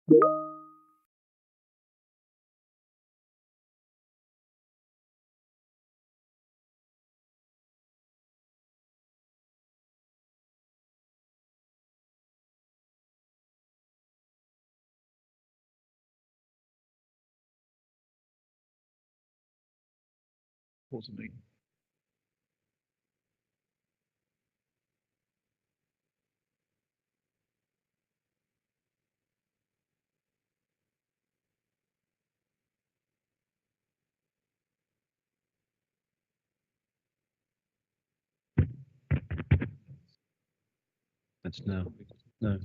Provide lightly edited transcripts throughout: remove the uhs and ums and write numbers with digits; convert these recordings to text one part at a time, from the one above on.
Pause the meeting. That's no. No.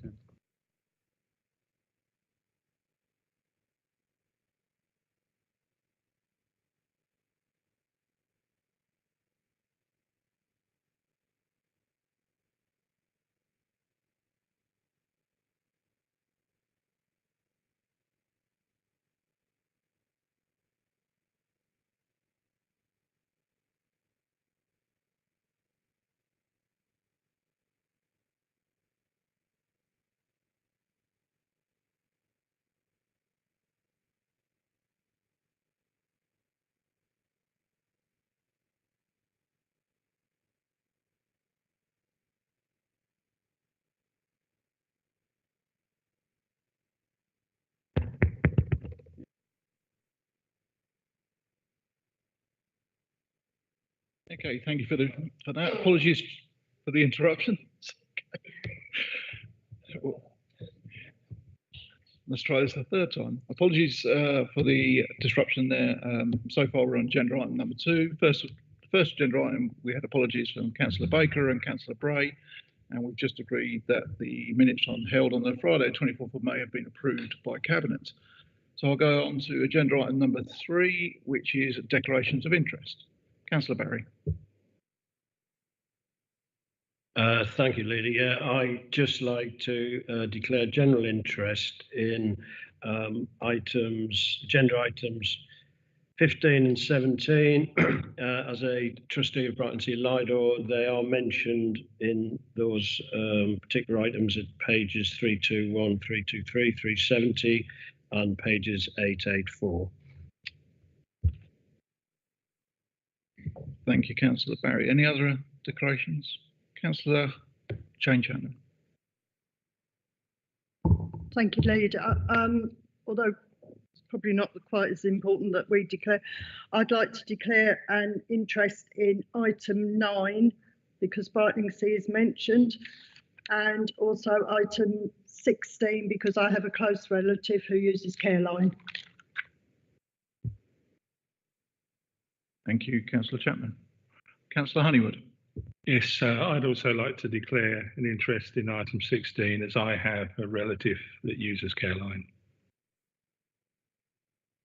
Okay, thank you for that. Apologies for the interruption. Let's try this a third time. Apologies for the disruption there. So far, we're on agenda item number 2. First agenda item, we had apologies from Councillor Baker and Councillor Bray, and we've just agreed that the minutes held on the Friday, 24th of May, have been approved by Cabinet. So I'll go on to agenda item number 3, which is declarations of interest. Councillor Barry. Thank you, Leader. Yeah, I'd just like to declare general interest in agenda items 15 and 17. As a trustee of Brightonsea Lidor, they are mentioned in those particular items at pages 321, 323, 370 and pages 884. Thank you, Councillor Barry. Any other declarations? Councillor Cheyne-Chatman. Thank you, Leader. Although it's probably not quite as important that we declare, I'd like to declare an interest in item 9 because Brightonsea is mentioned, and also item 16 because I have a close relative who uses Careline. Thank you, Councillor Chapman. Councillor Honeywood. Yes, I'd also like to declare an interest in item 16 as I have a relative that uses Careline.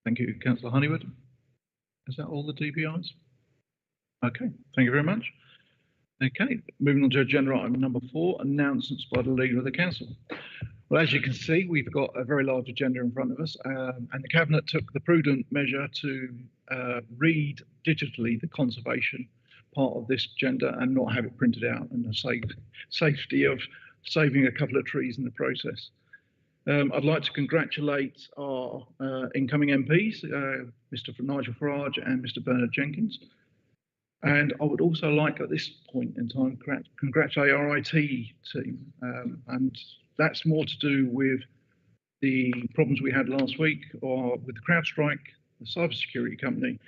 Thank you, Councillor Honeywood. Is that all the DBIs? Okay, thank you very much. Okay, moving on to agenda item number 4, announcements by the Leader of the Council. Well, as you can see, we've got a very large agenda in front of us, and the Cabinet took the prudent measure to read digitally the conservation part of this agenda and not have it printed out, and the safety of saving a couple of trees in the process. I'd like to congratulate our incoming MPs, Mr. Nigel Farage and Mr. Bernard Jenkins. And I would also like at this point in time congratulate our IT team, and that's more to do with the problems we had last week or with the CrowdStrike, the cybersecurity company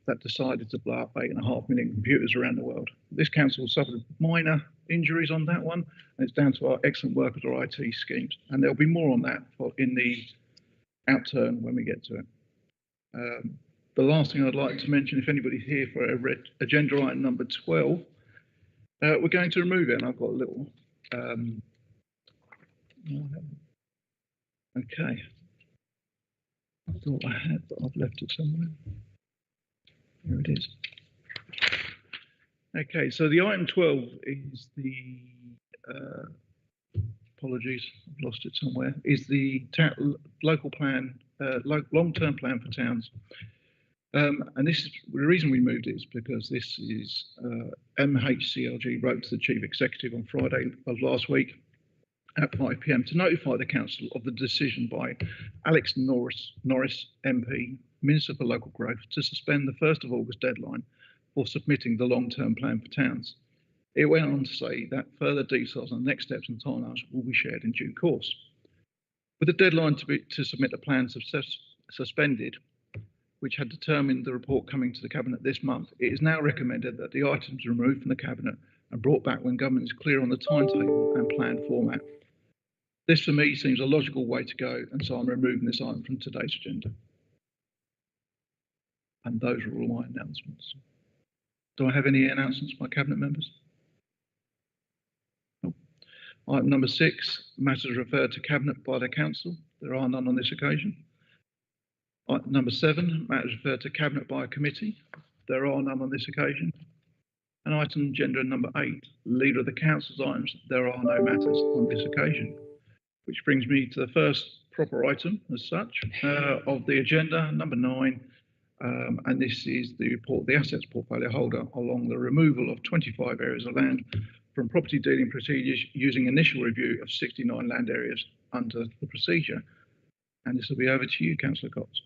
that decided to blow up 8.5 million computers around the world. This council suffered minor injuries on that one, and it's down to our excellent work with our IT schemes. And there'll be more on that in the outturn when we get to it. The last thing I'd like to mention, if anybody's here for agenda item number 12, we're going to remove it, and I've got a little. Okay. I thought I had, but I've left it somewhere. Here it is. Okay, so the item 12 is the, apologies, I've lost it somewhere, is the local plan, long-term plan for towns. And this is the reason we moved it is because this is MHCLG wrote to the Chief Executive on Friday of last week at 5 p.m. to notify the council of the decision by Alex Norris MP, Minister for Local Growth, to suspend the 1st of August deadline for submitting the long-term plan for towns. It went on to say that further details on the next steps and timelines will be shared in due course. With the deadline to submit the plan suspended, which had determined the report coming to the Cabinet this month, it is now recommended that the items removed from the Cabinet and brought back when government is clear on the timetable and plan format. This for me seems a logical way to go, and so I'm removing this item from today's agenda. And those are all my announcements. Do I have any announcements by Cabinet members? No. Item number 6, matters referred to Cabinet by the Council. There are none on this occasion. Item number 7, matters referred to Cabinet by a committee. There are none on this occasion. And item agenda number 8, Leader of the Council's items. There are no matters on this occasion. Which brings me to the first proper item as such of the agenda, number 9. And this is the report, the assets portfolio holder along the removal of 25 areas of land from property dealing procedures using initial review of 69 land areas under the procedure. And this will be over to you, Councillor Cox.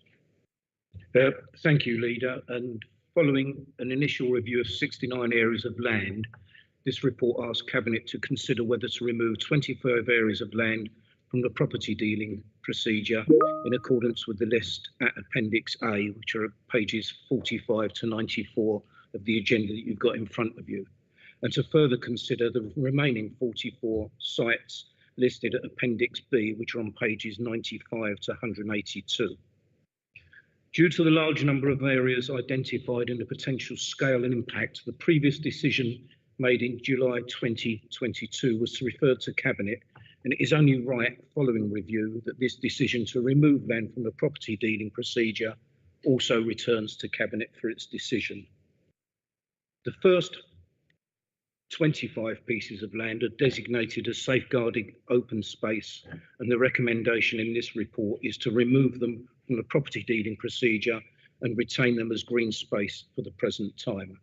Thank you, Leader. And following an initial review of 69 areas of land, this report asks Cabinet to consider whether to remove 25 areas of land from the property dealing procedure in accordance with the list at Appendix A, which are pages 45 to 94 of the agenda that you've got in front of you, and to further consider the remaining 44 sites listed at Appendix B, which are on pages 95 to 182. Due to the large number of areas identified and the potential scale and impact, the previous decision made in July 2022 was to refer to Cabinet, and it is only right, following review, that this decision to remove land from the property dealing procedure also returns to Cabinet for its decision. The first 25 pieces of land are designated as safeguarding open space, and the recommendation in this report is to remove them from the property dealing procedure and retain them as green space for the present time.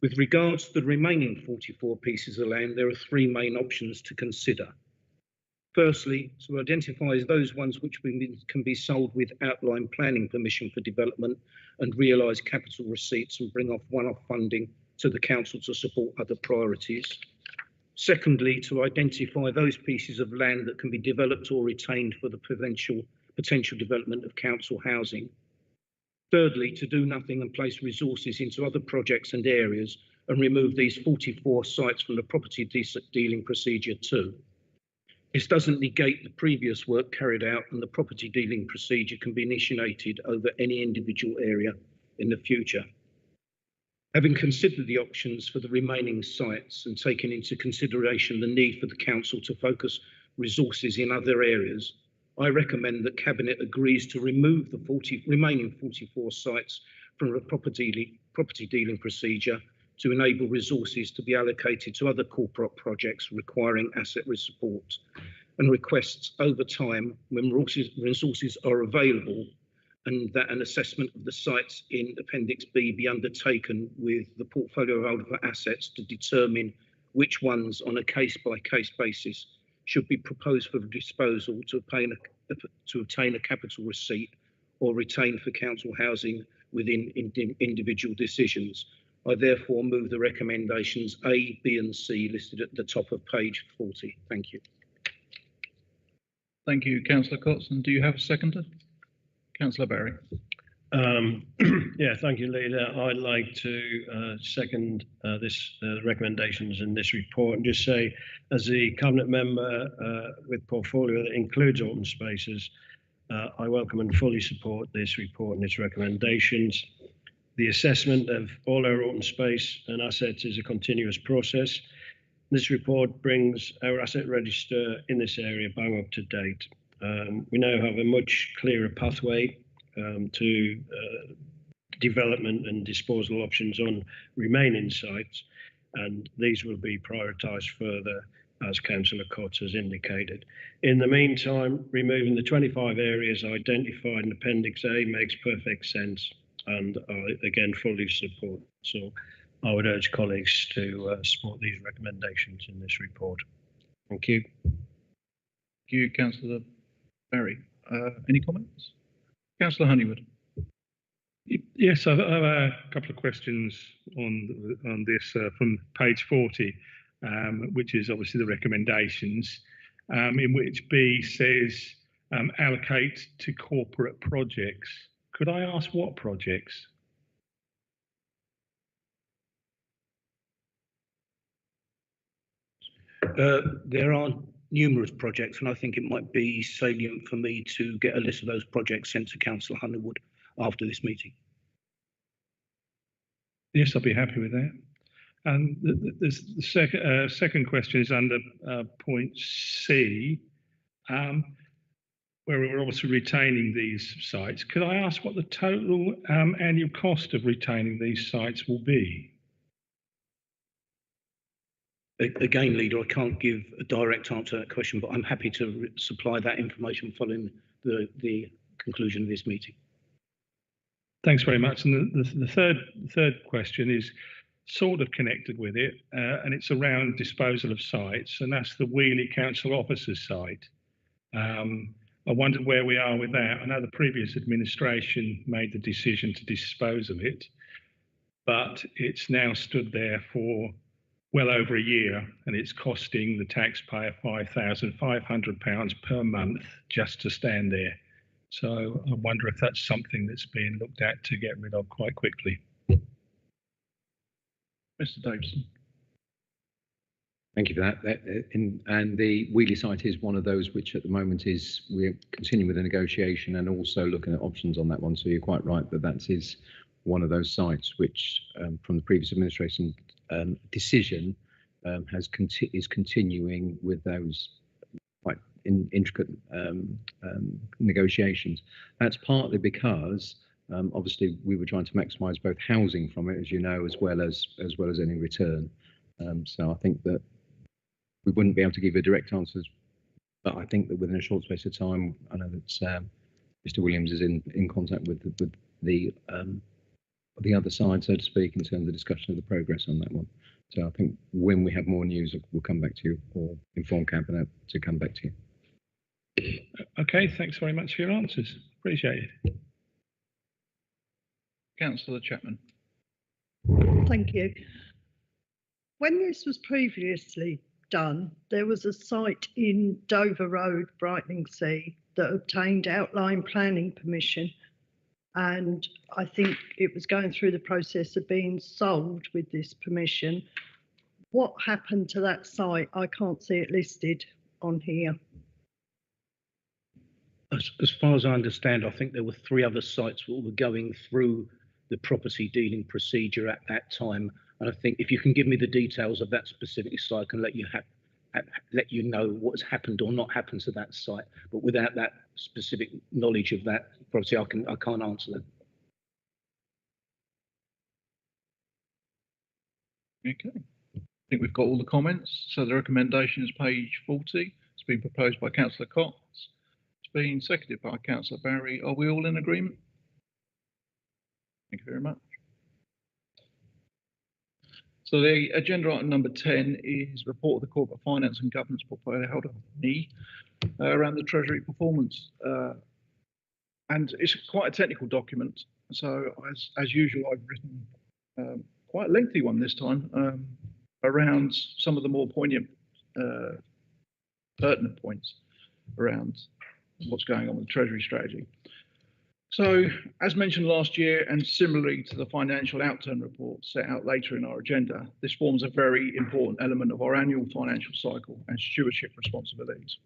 With regards to the remaining 44 pieces of land, there are 3 main options to consider. Firstly, to identify those ones which can be sold with outline planning permission for development and realise capital receipts and bring off one-off funding to the council to support other priorities. Secondly, to identify those pieces of land that can be developed or retained for the potential development of council housing. Thirdly, to do nothing and place resources into other projects and areas and remove these 44 sites from the property dealing procedure too. This doesn't negate the previous work carried out, and the property dealing procedure can be initiated over any individual area in the future. Having considered the options for the remaining sites and taken into consideration the need for the council to focus resources in other areas, I recommend that Cabinet agrees to remove the remaining 44 sites from the property dealing procedure to enable resources to be allocated to other corporate projects requiring asset support, and requests over time, when resources are available, and that an assessment of the sites in Appendix B be undertaken with the portfolio holder for assets to determine which ones on a case-by-case basis should be proposed for disposal to obtain a capital receipt or retain for council housing within individual decisions. I therefore move the recommendations A, B and C listed at the top of page 40. Thank you. Thank you, Councillor Cox. And do you have a seconder? Councillor Barry. Yeah, thank you, Leader. I'd like to second this recommendations in this report and just say, as the Cabinet member with portfolio that includes open spaces, I welcome and fully support this report and its recommendations. The assessment of all our open space and assets is a continuous process. This report brings our asset register in this area bang up to date. We now have a much clearer pathway to development and disposal options on remaining sites, and these will be prioritised further, as Councillor Cox has indicated. In the meantime, removing the 25 areas identified in Appendix A makes perfect sense, and I again fully support. So I would urge colleagues to support these recommendations in this report. Thank you. Thank you, Councillor Barry. Any comments? Councillor Honeywood. Yes, I have a couple of questions on this from page 40, which is obviously the recommendations, in which B says allocate to corporate projects. Could I ask what projects? There are numerous projects, and I think it might be salient for me to get a list of those projects sent to Councillor Honeywood after this meeting. Yes, I'll be happy with that. And the second question is under point C, where we're obviously retaining these sites. Could I ask what the total annual cost of retaining these sites will be? Again, Leader, I can't give a direct answer to that question, but I'm happy to supply that information following the conclusion of this meeting. Thanks very much. And the third question is sort of connected with it, and it's around disposal of sites, and that's the Wheelie Council Officers site. I wondered where we are with that. I know the previous administration made the decision to dispose of it, but it's now stood there for well over a year, and it's costing the taxpayer £5,500 per month just to stand there. So I wonder if that's something that's being looked at to get rid of quite quickly. Mr. Davison. Thank you for that. And the Wheelie site is one of those which at the moment we're continuing with the negotiation and also looking at options on that one. So you're quite right that is one of those sites which from the previous administration decision is continuing with those quite intricate negotiations. That's partly because obviously we were trying to maximise both housing from it, as you know, as well as any return. So I think that we wouldn't be able to give you direct answers, but I think that within a short space of time, I know that Mr. Williams is in contact with the other side, so to speak, in terms of the discussion of the progress on that one. So I think when we have more news, we'll come back to you or inform Cabinet to come back to you. Okay, thanks very much for your answers. Appreciate it. Councillor Chapman. Thank you. When this was previously done, there was a site in Dover Road, Brightlingsea, that obtained outline planning permission. And I think it was going through the process of being sold with this permission. What happened to that site? I can't see it listed on here. As far as I understand, I think there were 3 other sites that were going through the property dealing procedure at that time. And I think if you can give me the details of that specific site, I can let you know what's happened or not happened to that site. But without that specific knowledge of that property, I can't answer that. Okay. I think we've got all the comments. So the recommendation is page 40. It's been proposed by Councillor Cox. It's been seconded by Councillor Barry. Are we all in agreement? Thank you very much. So the agenda item number 10 is report of the Corporate Finance and Governance Portfolio held on me around the Treasury performance. And it's quite a technical document. So as usual, I've written quite a lengthy one this time around some of the more poignant, pertinent points around what's going on with the Treasury strategy. So, as mentioned last year, and similarly to the financial outturn report set out later in our agenda, this forms a very important element of our annual financial cycle and stewardship responsibilities.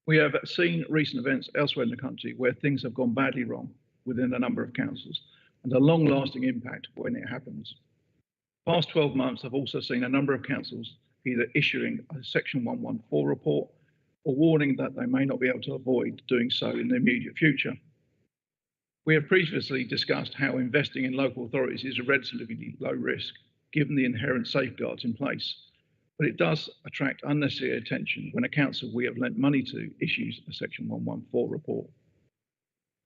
We have seen recent events elsewhere in the country where things have gone badly wrong within a number of councils and a long-lasting impact when it happens. Past 12 months have also seen a number of councils either issuing a Section 114 report or warning that they may not be able to avoid doing so in the immediate future. We have previously discussed how investing in local authorities is a relatively low risk, given the inherent safeguards in place, but it does attract unnecessary attention when a council we have lent money to issues a Section 114 report.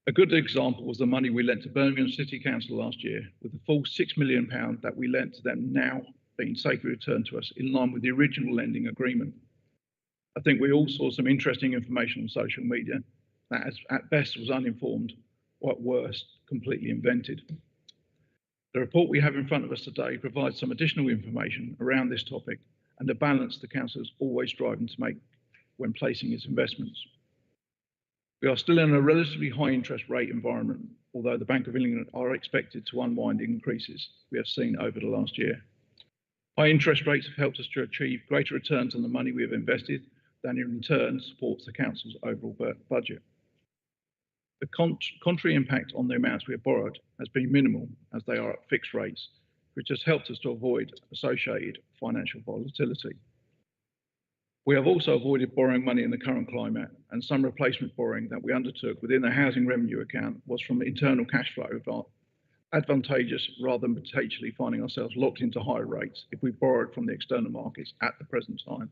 A good example was the money we lent to Birmingham City Council last year, with the full £6 million that we lent to them now being safely returned to us in line with the original lending agreement. I think we all saw some interesting information on social media that at best was uninformed, or at worst, completely invented. The report we have in front of us today provides some additional information around this topic and the balance the council is always striving to make when placing its investments. We are still in a relatively high interest rate environment, although the Bank of England are expected to unwind increases we have seen over the last year. High interest rates have helped us to achieve greater returns on the money we have invested than in turn supports the council's overall budget. The contrary impact on the amounts we have borrowed has been minimal as they are at fixed rates, which has helped us to avoid associated financial volatility. We have also avoided borrowing money in the current climate, and some replacement borrowing that we undertook within the housing revenue account was from internal cash flow, advantageous rather than potentially finding ourselves locked into higher rates if we borrowed from the external markets at the present time.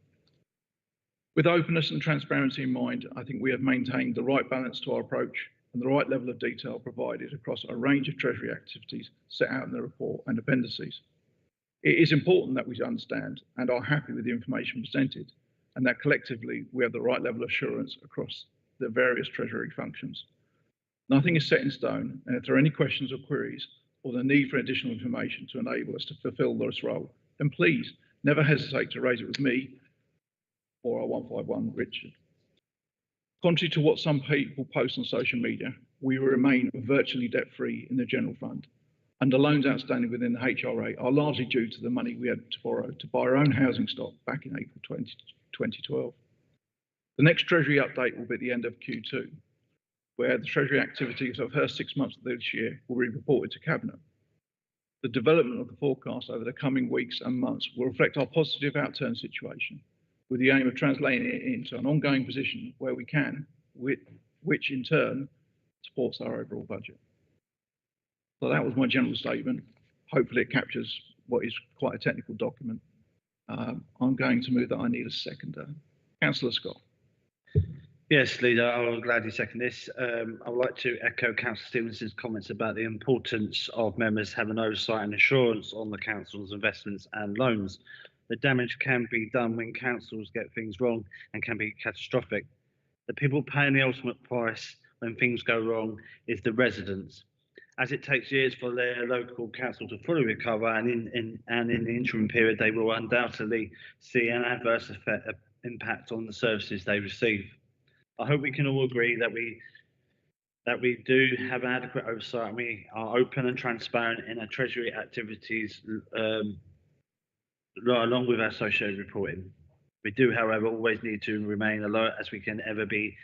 With openness and transparency in mind, I think we have maintained the right balance to our approach and the right level of detail provided across a range of Treasury activities set out in the report and appendices. It is important that we understand and are happy with the information presented, and that collectively we have the right level of assurance across the various Treasury functions. Nothing is set in stone, and if there are any questions or queries or the need for additional information to enable us to fulfil this role, then please never hesitate to raise it with me or our 151 Richard. Contrary to what some people post on social media, we remain virtually debt-free in the general fund, and the loans outstanding within the HRA are largely due to the money we had to borrow to buy our own housing stock back in April 2012. The next Treasury update will be at the end of Q2, where the Treasury activities of the first 6 months of this year will be reported to Cabinet. The development of the forecast over the coming weeks and months will reflect our positive outturn situation, with the aim of translating it into an ongoing position where we can, which in turn supports our overall budget. So that was my general statement. Hopefully it captures what is quite a technical document. I'm going to move that I need a seconder. Councillor Scott. Yes, Leader, I will gladly second this. I would like to echo Councillor Stevenson's comments about the importance of members having oversight and assurance on the council's investments and loans. The damage can be done when councils get things wrong and can be catastrophic. The people paying the ultimate price when things go wrong is the residents, as it takes years for their local council to fully recover, and in the interim period they will undoubtedly see an adverse impact on the services they receive. I hope we can all agree that we do have adequate oversight and we are open and transparent in our Treasury activities along with our associated reporting. We do, however, always need to remain alert as we can ever be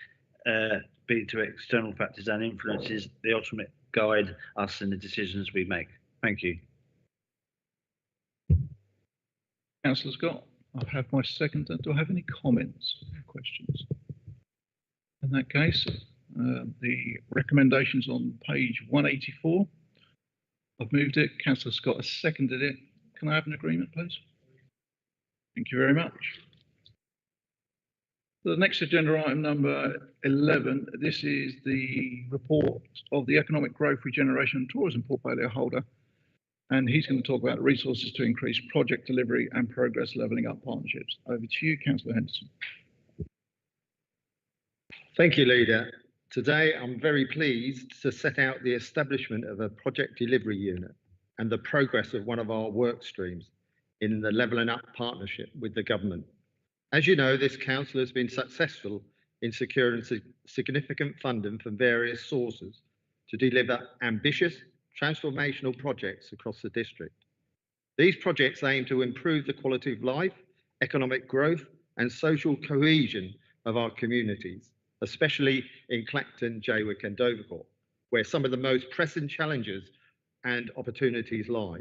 to external factors and influences the ultimate guide us in the decisions we make. Thank you. Councillor Scott, I have my seconder. Do I have any comments or questions? In that case, the recommendations on page 184. I've moved it. Councillor Scott has seconded it. Can I have an agreement, please? Thank you very much. The next agenda item, number 11, this is the report of the Economic Growth, Regeneration and Tourism Portfolio Holder, and he's going to talk about resources to increase project delivery and progress levelling up partnerships. Over to you, Councillor Henderson. Thank you, Leader. Today, I'm very pleased to set out the establishment of a project delivery unit and the progress of one of our work streams in the Levelling Up partnership with the government. As you know, this council has been successful in securing significant funding from various sources to deliver ambitious, transformational projects across the district. These projects aim to improve the quality of life, economic growth, and social cohesion of our communities, especially in Clacton, Jaywick, and Dovercourt, where some of the most pressing challenges and opportunities lie.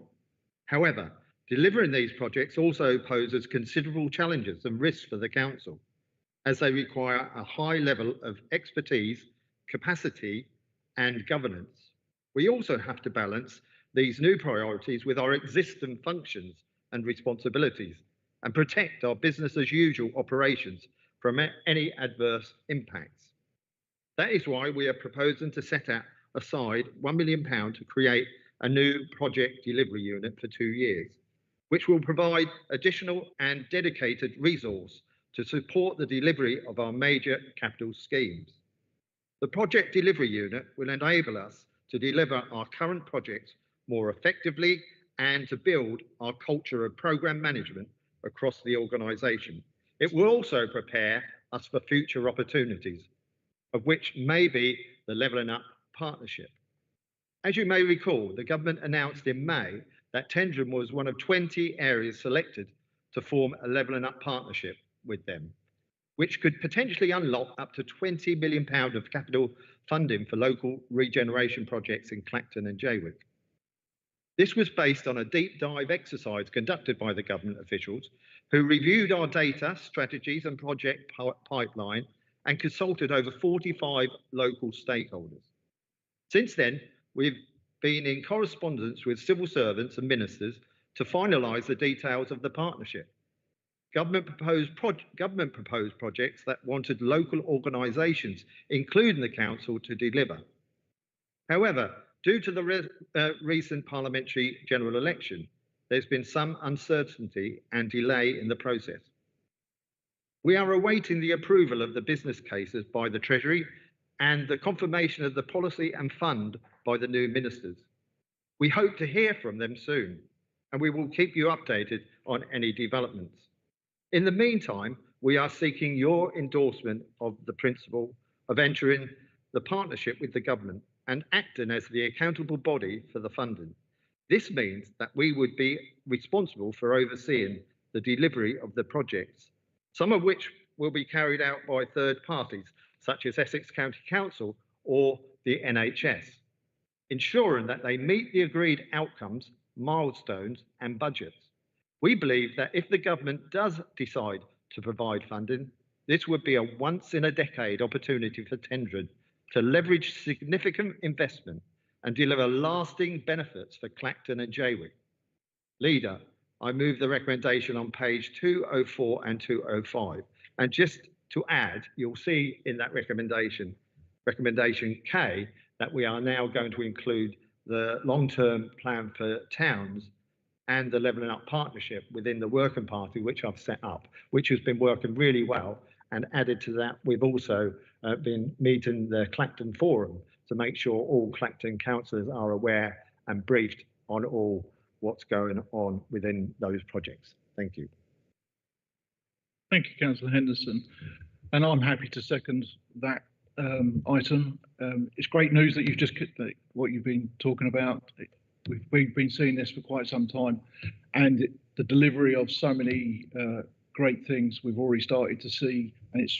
However, delivering these projects also poses considerable challenges and risks for the council, as they require a high level of expertise, capacity, and governance. We also have to balance these new priorities with our existing functions and responsibilities and protect our business as usual operations from any adverse impacts. That is why we are proposing to set aside £1 million to create a new project delivery unit for 2 years, which will provide additional and dedicated resource to support the delivery of our major capital schemes. The Project Delivery Unit will enable us to deliver our current projects more effectively and to build our culture of programme management across the organisation. It will also prepare us for future opportunities, of which may be the Levelling Up Partnership. As you may recall, the government announced in May that Tendrum was one of 20 areas selected to form a Levelling Up Partnership with them, which could potentially unlock up to £20 million of capital funding for local regeneration projects in Clacton and Jaywick. This was based on a deep dive exercise conducted by the government officials who reviewed our data, strategies and project pipeline and consulted over 45 local stakeholders. Since then, we've been in correspondence with civil servants and ministers to finalise the details of the partnership. Government proposed projects that wanted local organisations, including the council, to deliver. However, due to the recent parliamentary general election, there's been some uncertainty and delay in the process. We are awaiting the approval of the business cases by the Treasury and the confirmation of the policy and fund by the new ministers. We hope to hear from them soon, and we will keep you updated on any developments. In the meantime, we are seeking your endorsement of the principle of entering the partnership with the government and acting as the accountable body for the funding. This means that we would be responsible for overseeing the delivery of the projects, some of which will be carried out by third parties, such as Essex County Council or the NHS, ensuring that they meet the agreed outcomes, milestones and budgets. We believe that if the government does decide to provide funding, this would be a once-in-a-decade opportunity for Tendrum to leverage significant investment and deliver lasting benefits for Clacton and Jaywick. Leader, I move the recommendation on page 204 and 205. And just to add, you'll see in that recommendation K, that we are now going to include the long-term plan for towns and the Levelling Up Partnership within the Working Party, which I've set up, which has been working really well. And added to that, we've also been meeting the Clacton Forum to make sure all Clacton councillors are aware and briefed on all what's going on within those projects. Thank you. Thank you, Councillor Henderson. And I'm happy to second that item. It's great news that you've just what you've been talking about. We've been seeing this for quite some time, and the delivery of so many great things we've already started to see, and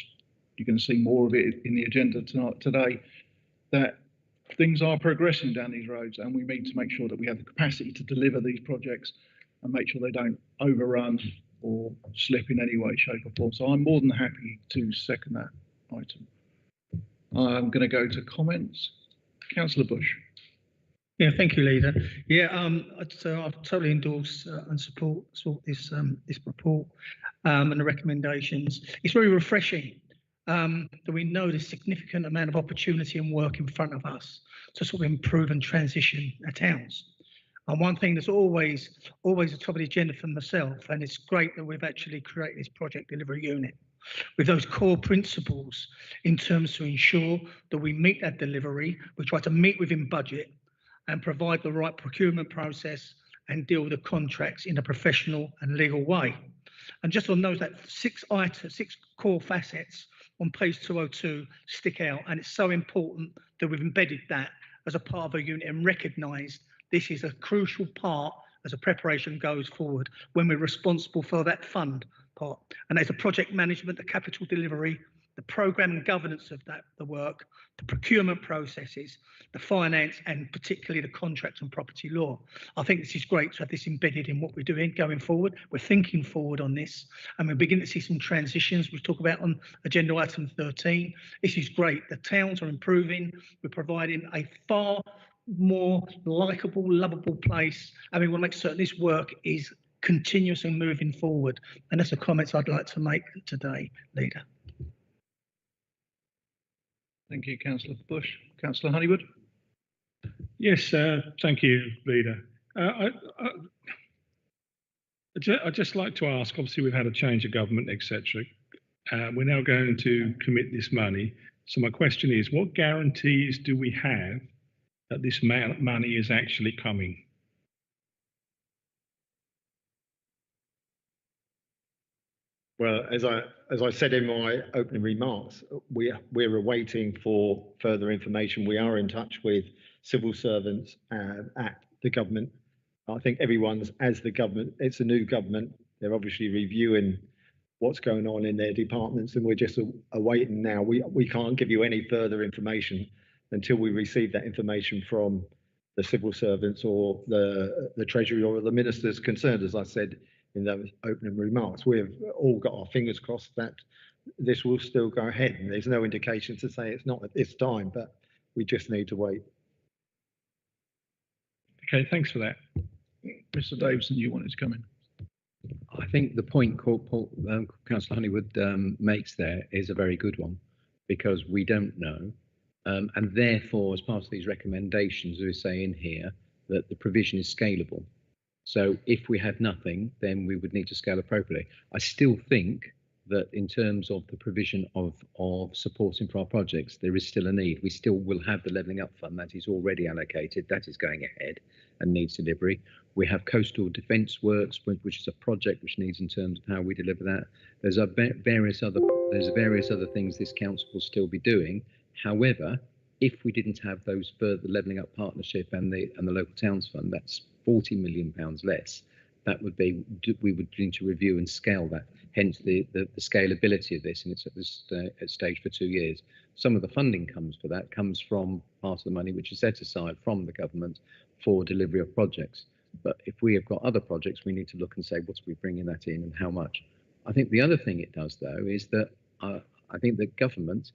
you're going to see more of it in the agenda today, that things are progressing down these roads, and we need to make sure that we have the capacity to deliver these projects and make sure they don't overrun or slip in any way, shape or form. So I'm more than happy to second that item. I'm going to go to comments. Councillor Bush. Yeah, thank you, Leader. Yeah, so I totally endorse and support this report and the recommendations. It's very refreshing that we know there's significant amount of opportunity and work in front of us to sort of improve and transition our towns. And one thing that's always at the top of the agenda for myself, and it's great that we've actually created this project delivery unit with those core principles in terms to ensure that we meet that delivery, we try to meet within budget and provide the right procurement process and deal with the contracts in a professional and legal way. And just on those, that 6 core facets on page 202 stick out, and it's so important that we've embedded that as a part of a unit and recognised this is a crucial part as a preparation goes forward when we're responsible for that fund part. And there's a project management, the capital delivery, the programme and governance of that, the work, the procurement processes, the finance, and particularly the contracts and property law. I think this is great to have this embedded in what we're doing going forward. We're thinking forward on this, and we're beginning to see some transitions we talk about on agenda item 13. This is great. The towns are improving. We're providing a far more likeable, lovable place, and we want to make certain this work is continuous and moving forward. And that's the comments I'd like to make today, Leader. Thank you, Councillor Bush. Councillor Honeywood. Yes, thank you, Leader. I'd just like to ask, obviously we've had a change of government, etc. We're now going to commit this money. So my question is, what guarantees do we have that this money is actually coming? Well, as I said in my opening remarks, we're awaiting for further information. We are in touch with civil servants at the government. I think everyone's, as the government, it's a new government. They're obviously reviewing what's going on in their departments, and we're just awaiting now. We can't give you any further information until we receive that information from the civil servants or the Treasury or the ministers concerned, as I said in those opening remarks. We've all got our fingers crossed that this will still go ahead, and there's no indication to say it's not at this time, but we just need to wait. Okay, thanks for that. Mr. Davison, you wanted to come in. I think the point Councillor Honeywood makes there is a very good one, because we don't know. And therefore, as part of these recommendations, we say in here that the provision is scalable. So if we had nothing, then we would need to scale appropriately. I still think that in terms of the provision of supporting for our projects, there is still a need. We still will have the Levelling Up Fund that is already allocated, that is going ahead and needs delivery. We have Coastal Defence Works, which is a project which needs in terms of how we deliver that. There's various other things this council will still be doing. However, if we didn't have those further Levelling Up Partnership and the Local Towns Fund, that's £40 million less. That would be, we would need to review and scale that. Hence the scalability of this, and it's at this stage for 2 years. Some of the funding comes from part of the money which is set aside from the government for delivery of projects. But if we have got other projects, we need to look and say, what's we bringing that in and how much? I think the other thing it does, though, is that I think the government,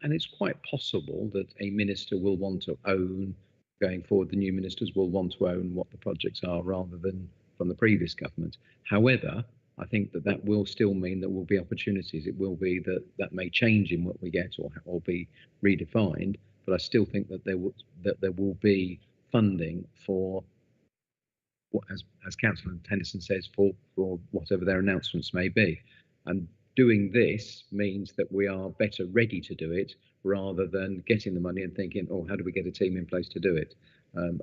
and it's quite possible that a minister will want to own, going forward, the new ministers will want to own what the projects are rather than from the previous government. However, I think that will still mean there will be opportunities. It will be that may change in what we get or be redefined, but I still think that there will be funding for, as Councillor Henderson says, for whatever their announcements may be. And doing this means that we are better ready to do it rather than getting the money and thinking, oh, how do we get a team in place to do it?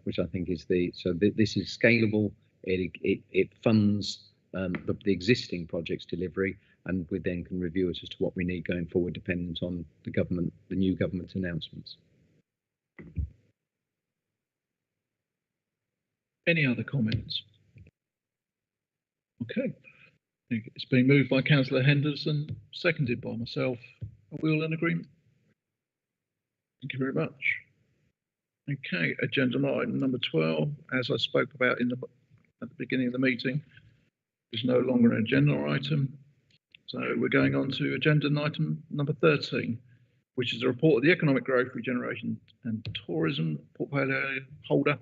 Which I think is this is scalable. It funds the existing projects delivery, and we then can review it as to what we need going forward, dependent on the new government announcements. Any other comments? Okay. It's been moved by Councillor Henderson, seconded by myself. Are we all in agreement? Thank you very much. Okay, agenda item number 12, as I spoke about at the beginning of the meeting, is no longer an agenda item. So we're going on to agenda item number 13, which is a report of the Economic Growth, Regeneration and Tourism Portfolio Holder,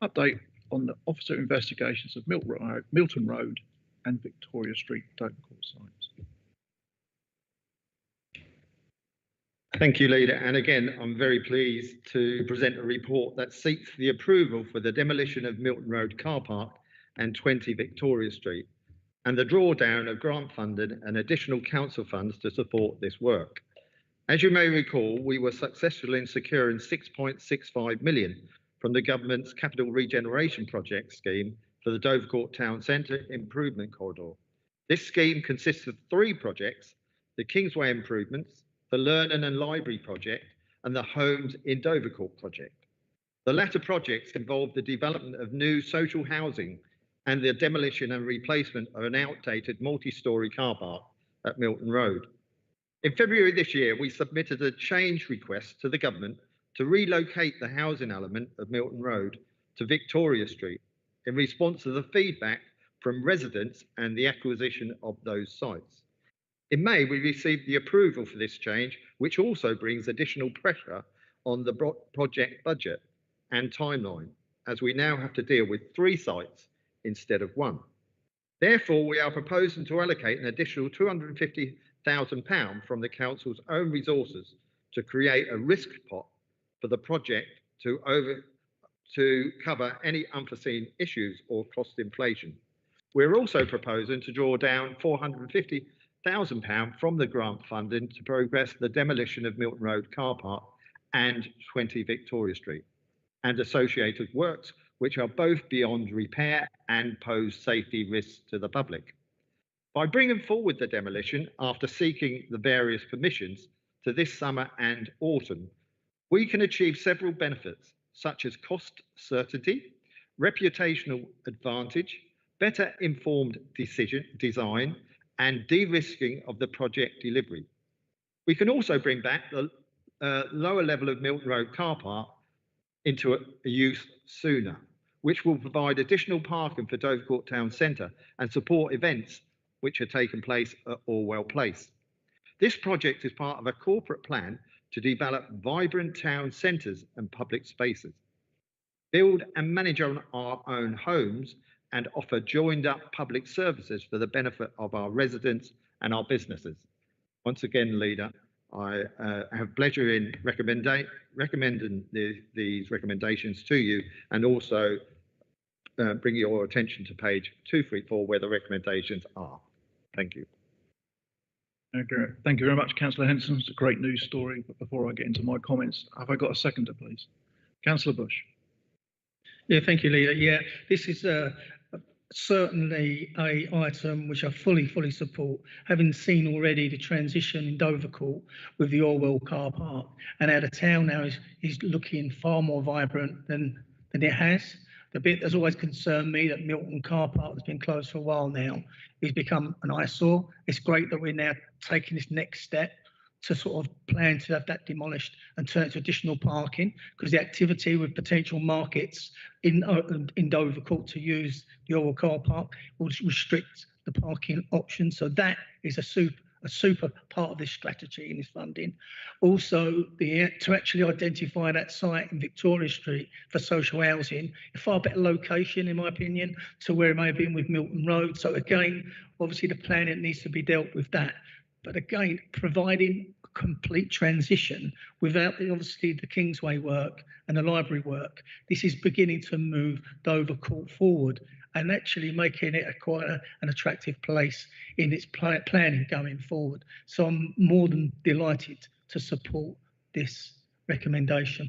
update on the officer investigations of Milton Road and Victoria Street Dovercourt sites. Thank you, Leader. And again, I'm very pleased to present a report that seeks the approval for the demolition of Milton Road car park and 20 Victoria Street, and the drawdown of grant funded and additional council funds to support this work. As you may recall, we were successful in securing 6.65 million from the government's Capital Regeneration Project scheme for the Dovercourt Town Centre Improvement Corridor. This scheme consists of 3 projects: the Kingsway improvements, the Learning and Library project, and the Homes in Dovercourt project. The latter projects involve the development of new social housing and the demolition and replacement of an outdated multi-storey car park at Milton Road. In February this year, we submitted a change request to the government to relocate the housing element of Milton Road to Victoria Street in response to the feedback from residents and the acquisition of those sites. In May, we received the approval for this change, which also brings additional pressure on the project budget and timeline, as we now have to deal with 3 sites instead of 1. Therefore, we are proposing to allocate an additional £250,000 from the council's own resources to create a risk pot for the project to cover any unforeseen issues or cost inflation. We're also proposing to draw down £1,000 from the grant funding to progress the demolition of Milton Road car park and 20 Victoria Street and associated works, which are both beyond repair and pose safety risks to the public. By bringing forward the demolition after seeking the various permissions to this summer and autumn, we can achieve several benefits, such as cost certainty, reputational advantage, better informed design, and de-risking of the project delivery. We can also bring back the lower level of Milton Road car park into a use sooner, which will provide additional parking for Dovercourt Town Centre and support events which are taking place at Orwell Place. This project is part of a corporate plan to develop vibrant town centres and public spaces, build and manage on our own homes, and offer joined up public services for the benefit of our residents and our businesses. Once again, Leader, I have pleasure in recommending these recommendations to you, and also bring your attention to page 234 where the recommendations are. Thank you. Okay. Thank you very much, Councillor Henderson. It's a great news story. But before I get into my comments, have I got a seconder, please? Councillor Bush. Yeah, thank you, Leader. Yeah, this is certainly a item which I fully support, having seen already the transition in Dovercourt with the Orwell car park, and how the town now is looking far more vibrant than it has. The bit that's always concerned me, that Milton car park has been closed for a while now, has become an eyesore. It's great that we're now taking this next step to sort of plan to have that demolished and turn it to additional parking, because the activity with potential markets in Dovercourt to use the Orwell car park will restrict the parking options. So that is a super part of this strategy in this funding. Also, to actually identify that site in Victoria Street for social housing, a far better location, in my opinion, to where it may have been with Milton Road. So again, obviously the planning needs to be dealt with that. But again, providing a complete transition without obviously the Kingsway work and the library work, this is beginning to move Dovercourt forward and actually making it quite an attractive place in its planning going forward. So I'm more than delighted to support this recommendation.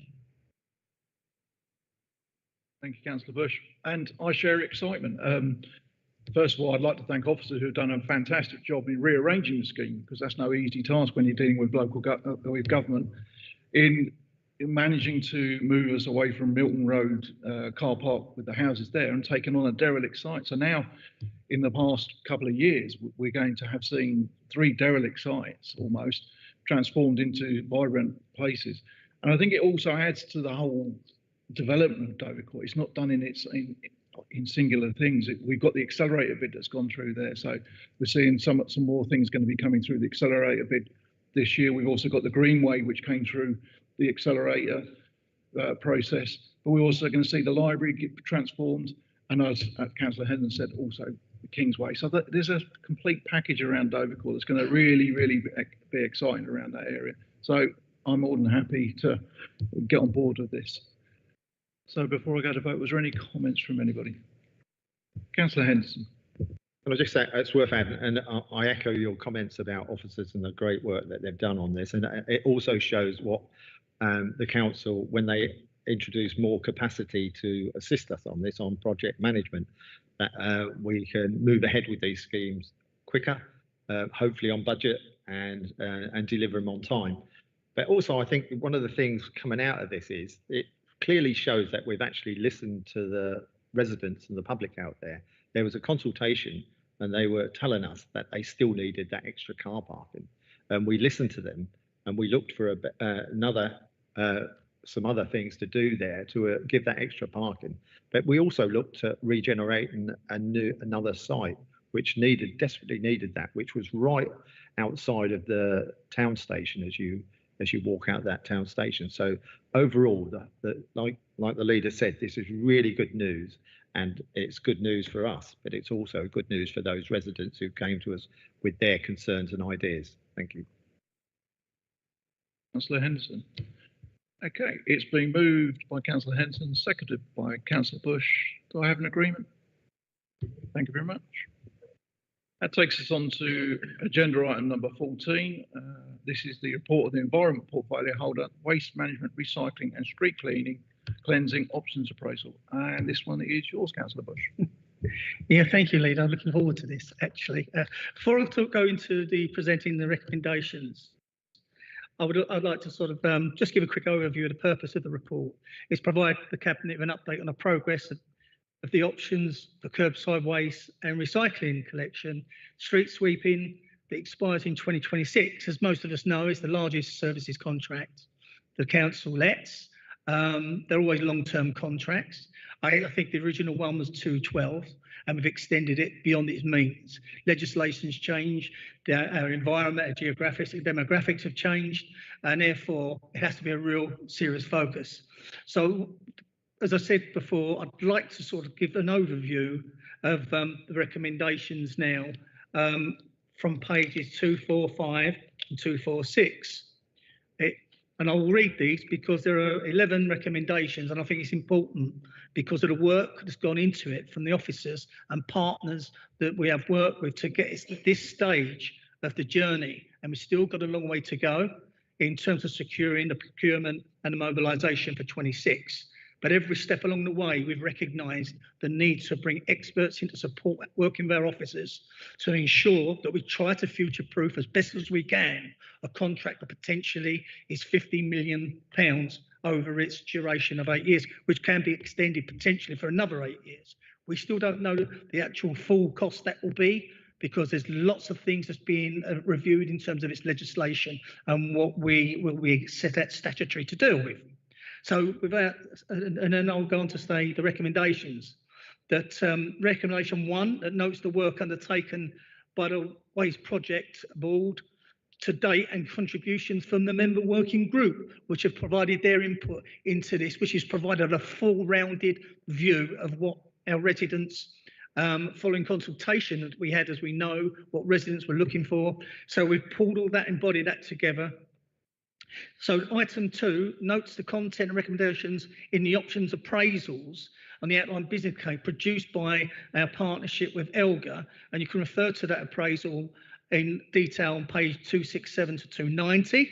Thank you, Councillor Bush. And I share your excitement. First of all, I'd like to thank officers who have done a fantastic job in rearranging the scheme, because that's no easy task when you're dealing with local government, in managing to move us away from Milton Road car park with the houses there and taking on a derelict site. So now, in the past couple of years, we're going to have seen 3 derelict sites almost transformed into vibrant places. And I think it also adds to the whole development of Dovercourt. It's not done in singular things. We've got the accelerator bid that's gone through there, so we're seeing some more things going to be coming through the accelerator bid this year. We've also got the Greenway, which came through the accelerator process, but we're also going to see the library get transformed, and as Councillor Henderson said, also the Kingsway. So there's a complete package around Dovercourt that's going to really be exciting around that area. So I'm more than happy to get on board with this. So before I go to vote, was there any comments from anybody? Councillor Henderson. Can I just say, it's worth adding, and I echo your comments about officers and the great work that they've done on this. And it also shows what the council, when they introduce more capacity to assist us on this, on project management, that we can move ahead with these schemes quicker, hopefully on budget, and deliver them on time. But also, I think one of the things coming out of this is it clearly shows that we've actually listened to the residents and the public out there. There was a consultation and they were telling us that they still needed that extra car parking. And we listened to them and we looked for some other things to do there to give that extra parking. But we also looked at regenerating another site which desperately needed that, which was right outside of the town station as you walk out that town station. So overall, like the leader said, this is really good news, and it's good news for us, but it's also good news for those residents who came to us with their concerns and ideas. Thank you. Councillor Henderson. Okay, it's been moved by Councillor Henderson, seconded by Councillor Bush. Do I have an agreement? Thank you very much. That takes us on to agenda item number 14. This is the report of the environment portfolio holder, waste management, recycling and street cleansing options appraisal. And this one is yours, Councillor Bush. Yeah, thank you, Leader. I'm looking forward to this, actually. Before I go into the presenting the recommendations, I'd like to sort of just give a quick overview of the purpose of the report. It's provide the Cabinet with an update on the progress of the options for curbside waste and recycling collection, street sweeping that expires in 2026. As most of us know, is the largest services contract the council lets. They're always long-term contracts. I think the original one was 212, and we've extended it beyond its means. Legislation's changed, our environment, our demographics have changed, and therefore it has to be a real serious focus. So, as I said before, I'd like to sort of give an overview of the recommendations now from pages 245 and 246. And I will read these because there are 11 recommendations, and I think it's important because of the work that's gone into it from the officers and partners that we have worked with to get us to this stage of the journey. And we've still got a long way to go in terms of securing the procurement and the mobilisation for 26. But every step along the way, we've recognised the need to bring experts in to support working with our officers to ensure that we try to future-proof as best as we can a contract that potentially is £50 million over its duration of 8 years, which can be extended potentially for another 8 years. We still don't know the actual full cost that will be, because there's lots of things that's being reviewed in terms of its legislation and what we set out statutory to deal with. So without, and then I'll go on to say the recommendations. That recommendation 1 that notes the work undertaken by the Waste Project Board to date and contributions from the member working group, which have provided their input into this, which has provided a full rounded view of what our residents, following consultation that we had, as we know, what residents were looking for. So we've pulled all that, embodied that together. So item 2 notes the content and recommendations in the options appraisals on the outline business case produced by our partnership with ELGA, and you can refer to that appraisal in detail on page 267 to 290.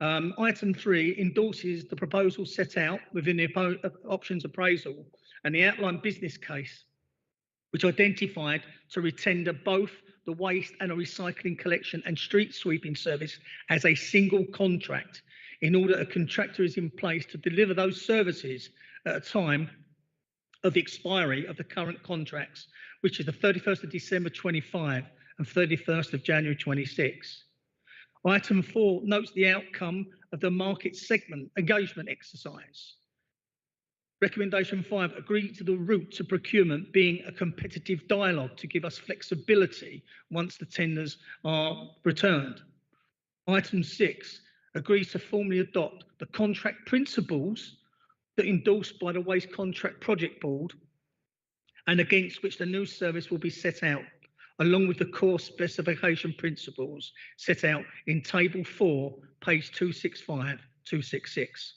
Item 3 endorses the proposal set out within the options appraisal and the outline business case, which identified to retender both the waste and a recycling collection and street sweeping service as a single contract in order a contractor is in place to deliver those services at a time of the expiry of the current contracts, which is the 31st of December 25 and 31st of January 26. Item 4 notes the outcome of the market segment engagement exercise. Recommendation 5, agree to the route to procurement being a competitive dialogue to give us flexibility once the tenders are returned. Item 6, agrees to formally adopt the contract principles that endorsed by the Waste Contract Project Board and against which the new service will be set out, along with the core specification principles set out in Table 4, page 265, 266.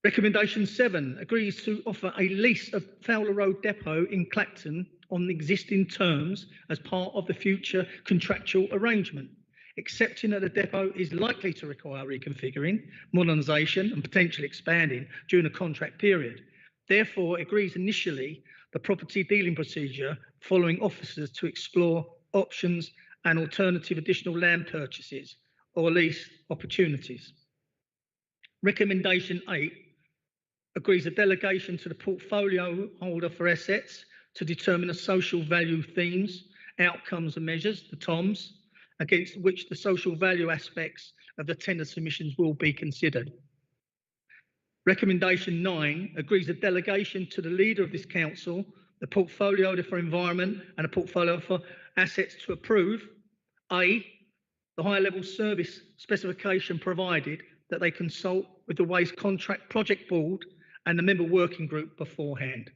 Recommendation 7 agrees to offer a lease of Fowler Road Depot in Clacton on existing terms as part of the future contractual arrangement, accepting that the depot is likely to require reconfiguring, modernisation and potentially expanding during the contract period. Therefore, it agrees initially the property dealing procedure following officers to explore options and alternative additional land purchases or lease opportunities. Recommendation 8 agrees a delegation to the portfolio holder for assets to determine the social value themes, outcomes and measures, the TOMs, against which the social value aspects of the tender submissions will be considered. Recommendation 9 agrees a delegation to the leader of this council, the portfolio for environment and a portfolio for assets to approve A, the high level service specification provided that they consult with the Waste Contract Project Board and the member working group beforehand.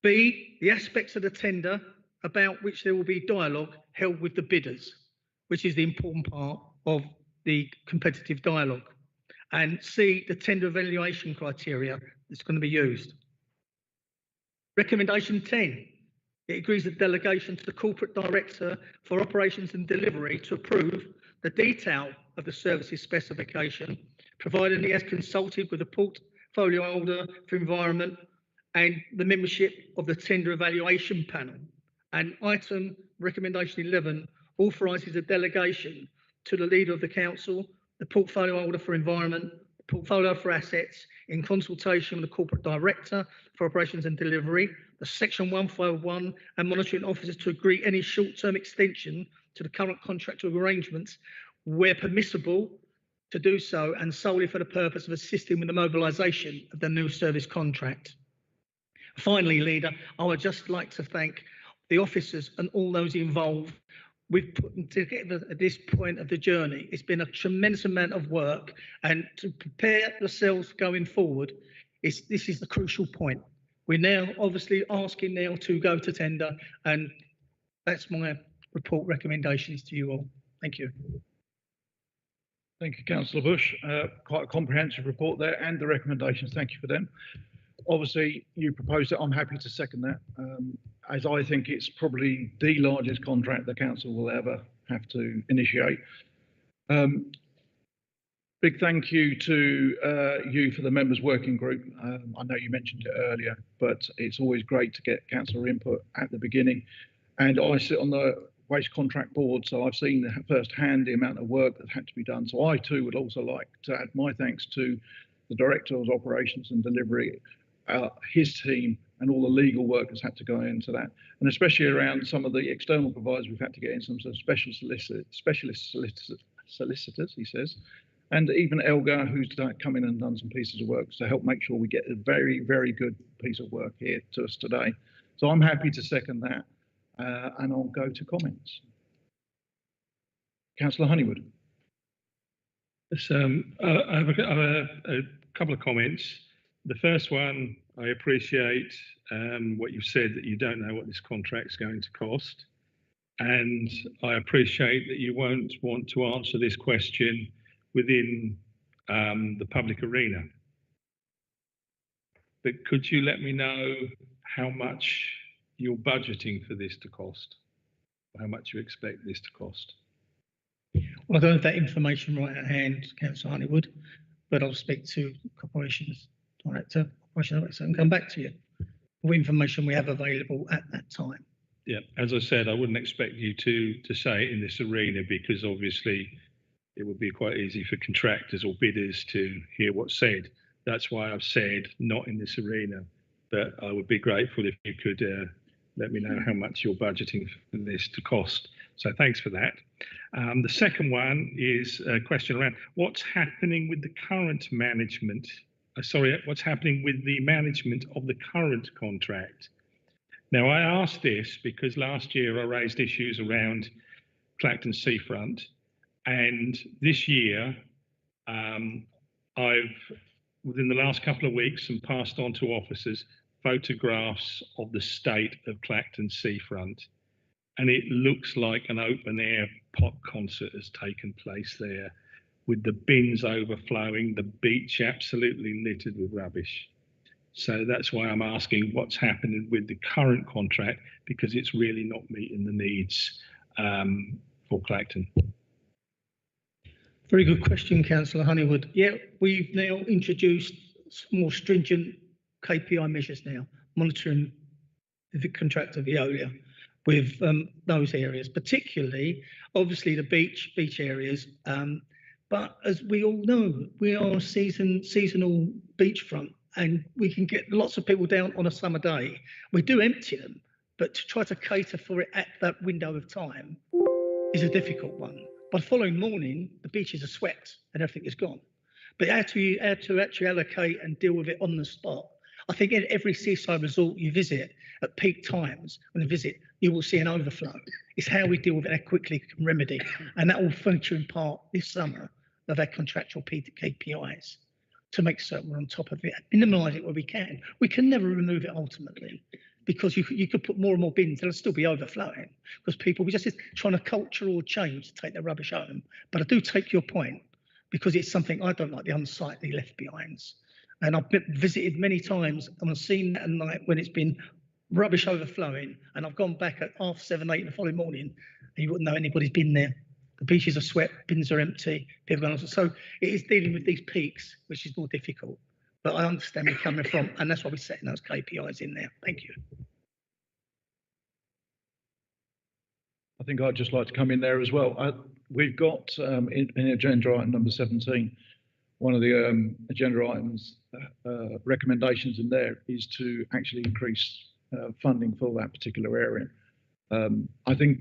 B, the aspects of the tender about which there will be dialogue held with the bidders, which is the important part of the competitive dialogue. And C, the tender evaluation criteria that's going to be used. Recommendation 10, it agrees a delegation to the corporate director for operations and delivery to approve the detail of the services specification, provided he has consulted with the portfolio holder for environment and the membership of the tender evaluation panel. And item recommendation 11 authorises a delegation to the leader of the council, the portfolio holder for environment, the portfolio for assets, in consultation with the corporate director for operations and delivery, the section 151 and monitoring officers to agree any short-term extension to the current contractual arrangements where permissible to do so, and solely for the purpose of assisting with the mobilisation of the new service contract. Finally, Leader, I would just like to thank the officers and all those involved. We've put them together at this point of the journey. It's been a tremendous amount of work, and to prepare ourselves going forward, this is the crucial point. We're now obviously asking now to go to tender, and that's my report recommendations to you all. Thank you. Thank you, Councillor Bush. Quite a comprehensive report there, and the recommendations. Thank you for them. Obviously, you proposed it. I'm happy to second that, as I think it's probably the largest contract the council will ever have to initiate. Big thank you to you for the members working group. I know you mentioned it earlier, but it's always great to get councillor input at the beginning. And I sit on the waste contract board, so I've seen firsthand the amount of work that had to be done. So I too would also like to add my thanks to the Director of Operations and Delivery, his team, and all the legal work that's had to go into that, and especially around some of the external providers. We've had to get in some sort of specialist solicitors, he says, and even Elgar, who's come in and done some pieces of work to help make sure we get a very, very good piece of work here to us today. So I'm happy to second that, and I'll go to comments. Councillor Honeywood. Yes, I have a couple of comments. The first one, I appreciate what you've said, that you don't know what this contract's going to cost. And I appreciate that you won't want to answer this question within the public arena. But could you let me know how much you're budgeting for this to cost? How much you expect this to cost? Well, I don't have that information right at hand, Councillor Honeywood, but I'll speak to Corporations Director, and come back to you with information we have available at that time. Yeah, as I said, I wouldn't expect you to say it in this arena, because obviously it would be quite easy for contractors or bidders to hear what's said. That's why I've said not in this arena, but I would be grateful if you could let me know how much you're budgeting for this to cost. So thanks for that. The second one is a question around what's happening with the current management. What's happening with the management of the current contract? Now, I asked this because last year I raised issues around Clacton Seafront, and this year I've, within the last couple of weeks, and passed on to officers photographs of the state of Clacton Seafront, and it looks like an open air pop concert has taken place there, with the bins overflowing, the beach absolutely littered with rubbish. So that's why I'm asking what's happening with the current contract, because it's really not meeting the needs for Clacton. Very good question, Councillor Honeywood. Yeah, we've now introduced more stringent KPI measures now, monitoring the contractor Veolia with those areas, particularly, obviously, the beach areas. But as we all know, we are a seasonal beachfront, and we can get lots of people down on a summer day. We do empty them, but to try to cater for it at that window of time is a difficult one. By the following morning, the beaches are swept and everything is gone. But how to actually allocate and deal with it on the spot. I think in every seaside resort you visit at peak times, when you visit, you will see an overflow. It's how we deal with it, how quickly we can remedy. And that will feature in part this summer of our contractual KPIs to make certain we're on top of it, minimise it where we can. We can never remove it ultimately, because you could put more and more bins, they'll still be overflowing, because people, we just trying to cultural change to take their rubbish home. But I do take your point, because it's something I don't like, the unsightly left behinds. And I've visited many times, and I've seen that at night when it's been rubbish overflowing, and I've gone back at 7:30, 8 the following morning, and you wouldn't know anybody's been there. The beaches are swept, bins are empty, people are, so it is dealing with these peaks, which is more difficult. But I understand where you're coming from, and that's why we're setting those KPIs in there. Thank you. I think I'd just like to come in there as well. We've got in agenda item number 17, one of the agenda items recommendations in there is to actually increase funding for that particular area. I think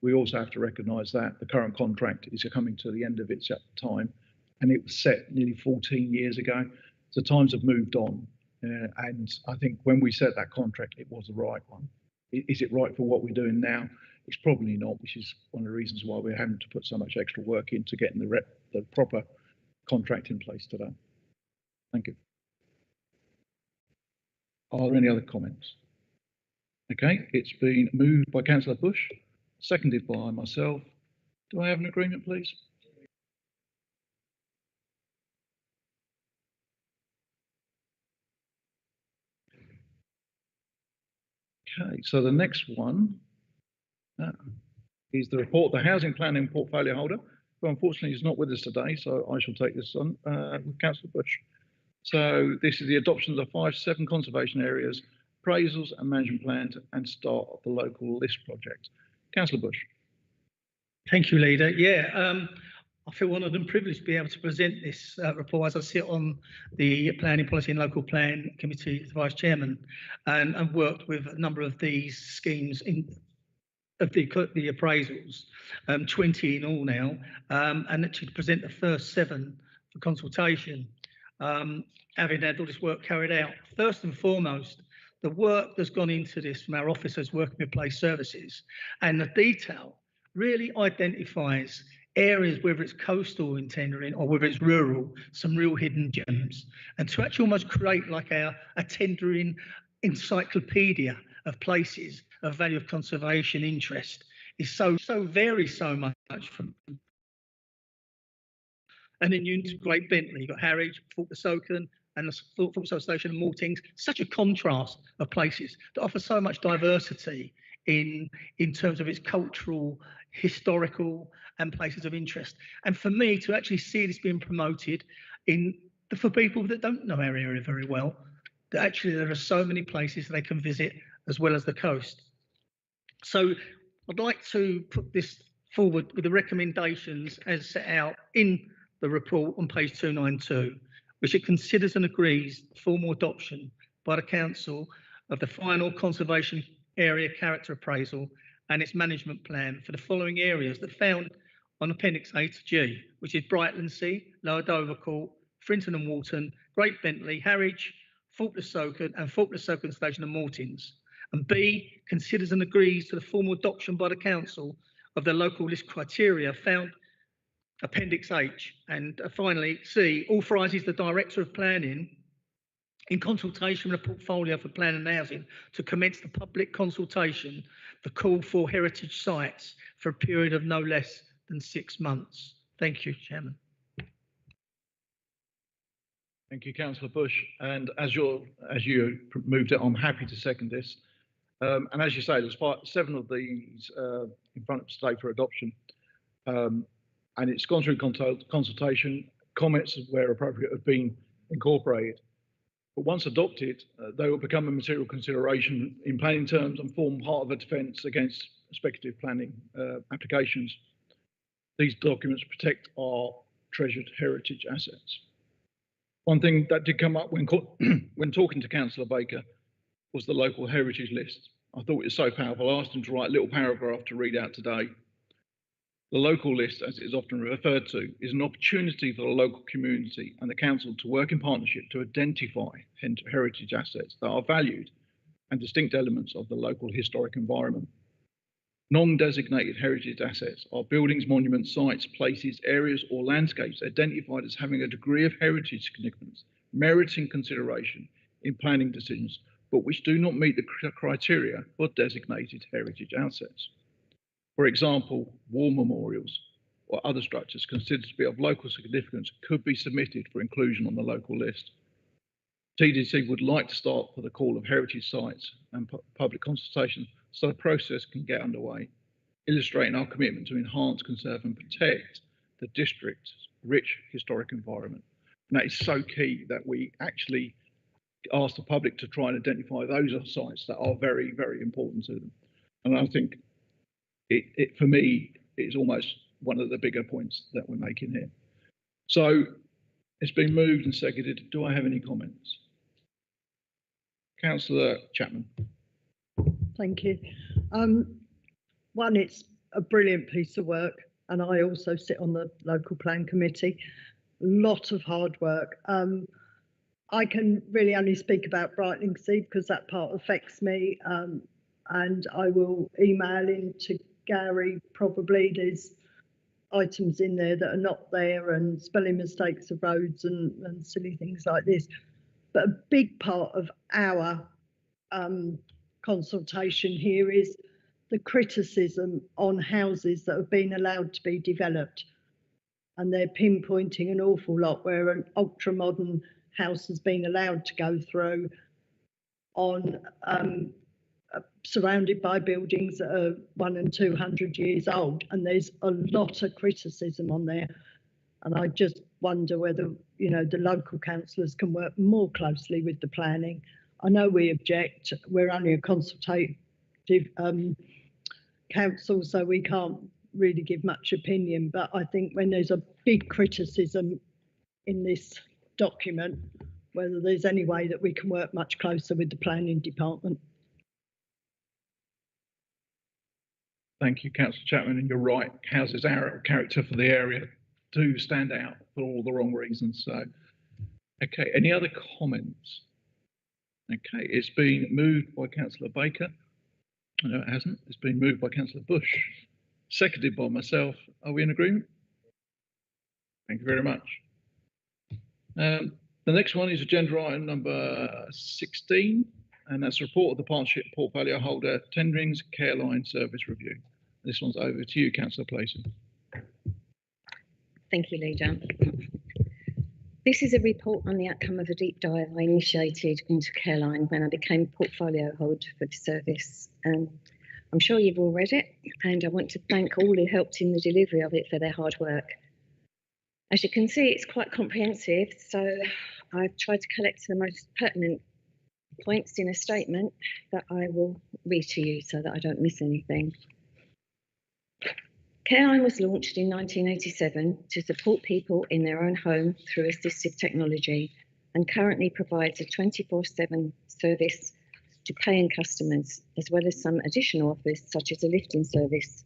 we also have to recognise that the current contract is coming to the end of its time, and it was set nearly 14 years ago. So times have moved on, and I think when we set that contract, it was the right one. Is it right for what we're doing now? It's probably not, which is one of the reasons why we're having to put so much extra work into getting the proper contract in place today. Thank you. Are there any other comments? Okay, it's been moved by Councillor Bush, seconded by myself. Do I have an agreement, please? Okay, so the next one is the report, the housing planning portfolio holder, who unfortunately is not with us today, so I shall take this on with Councillor Bush. So this is the adoption of the 5-7 conservation areas, appraisals and management plans, and start of the local list project. Councillor Bush. Thank you, Leader. Yeah, I feel honoured and privileged to be able to present this report as I sit on the Planning Policy and Local Plan Committee as Vice Chairman, and I've worked with a number of these schemes of the appraisals, 20 in all now, and actually to present the first 7 for consultation. Having had all this work carried out, first and foremost, the work that's gone into this from our officers working with place services and the detail really identifies areas, whether it's coastal in tendering or whether it's rural, some real hidden gems. And to actually almost create like a tendering encyclopedia of places of value of conservation interest is so varies so much from. And then you integrate Bentley, you've got Harwich, Falkirk and the Falkirk Station and Maltings, such a contrast of places that offer so much diversity in terms of its cultural, historical and places of interest. And for me to actually see this being promoted for people that don't know our area very well, that actually there are so many places they can visit as well as the coast. So I'd like to put this forward with the recommendations as set out in the report on page 292, which it considers and agrees formal adoption by the council of the final conservation area character appraisal and its management plan for the following areas that found on Appendix A to G, which is Brightlingsea, Lower Dovercourt, Frinton and Walton, Great Bentley, Harwich, Falkirk and Falkirk Station and Maltings. And B, considers and agrees to the formal adoption by the council of the local list criteria found Appendix H. And finally, C, authorises the Director of Planning in consultation with the portfolio for planning and housing to commence the public consultation for call for heritage sites for a period of no less than 6 months. Thank you, Chairman. Thank you, Councillor Bush. And as you moved it, I'm happy to second this. And as you say, there's 7 of these in front of today for adoption. And it's gone through consultation. Comments where appropriate have been incorporated. But once adopted, they will become a material consideration in planning terms and form part of a defence against speculative planning applications. These documents protect our treasured heritage assets. One thing that did come up when talking to Councillor Baker was the local heritage list. I thought it was so powerful. I asked him to write a little paragraph to read out today. The local list, as it is often referred to, is an opportunity for the local community and the council to work in partnership to identify heritage assets that are valued and distinct elements of the local historic environment. Non-designated heritage assets are buildings, monuments, sites, places, areas or landscapes identified as having a degree of heritage significance, meriting consideration in planning decisions, but which do not meet the criteria for designated heritage assets. For example, war memorials or other structures considered to be of local significance could be submitted for inclusion on the local list. TDC would like to start for the call of heritage sites and public consultation so the process can get underway, illustrating our commitment to enhance, conserve and protect the district's rich historic environment. And that is so key that we actually ask the public to try and identify those sites that are very, very important to them. And I think it for me, is almost one of the bigger points that we're making here. So it's been moved and seconded. Do I have any comments? Councillor Chapman. Thank you. One, it's a brilliant piece of work, and I also sit on the local plan committee. Lot of hard work. I can really only speak about Brightlingsea because that part affects me, and I will email into Gary. Probably there's items in there that are not there, and spelling mistakes of roads and silly things like this. But a big part of our consultation here is the criticism on houses that have been allowed to be developed. And they're pinpointing an awful lot where an ultra modern house has been allowed to go through on surrounded by buildings that are 100 and 200 years old. And there's a lot of criticism on there. And I just wonder whether, you know, the local councillors can work more closely with the planning. I know we object, we're only a consultative council, so we can't really give much opinion, but I think when there's a big criticism in this document, whether there's any way that we can work much closer with the planning department. Thank you, Councillor Chapman, and you're right, houses out of character for the area do stand out for all the wrong reasons. So, okay, any other comments? Okay, it's been moved by Councillor Baker. No, it hasn't. It's been moved by Councillor Bush, seconded by myself. Are we in agreement? Thank you very much. The next one is agenda item number 16, and that's a report of the partnership portfolio holder tenderings Careline service review. This one's over to you, Councillor Placey. Thank you, Leader. This is a report on the outcome of a deep dive I initiated into Careline when I became portfolio holder for the service. I'm sure you've all read it, and I want to thank all who helped in the delivery of it for their hard work. As you can see, it's quite comprehensive, so I've tried to collect the most pertinent points in a statement that I will read to you so that I don't miss anything. Careline was launched in 1987 to support people in their own home through assistive technology, and currently provides a 24/7 service to paying customers, as well as some additional offers such as a lifting service.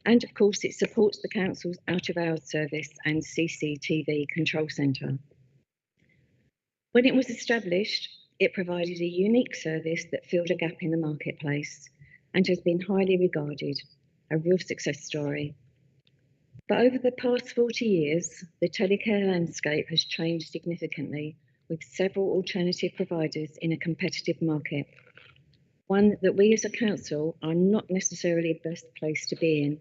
And of course, it supports the council's out of hours service and CCTV control centre. When it was established, it provided a unique service that filled a gap in the marketplace and has been highly regarded, a real success story. But over the past 40 years, the telecare landscape has changed significantly, with several alternative providers in a competitive market, one that we as a council are not necessarily the best place to be in,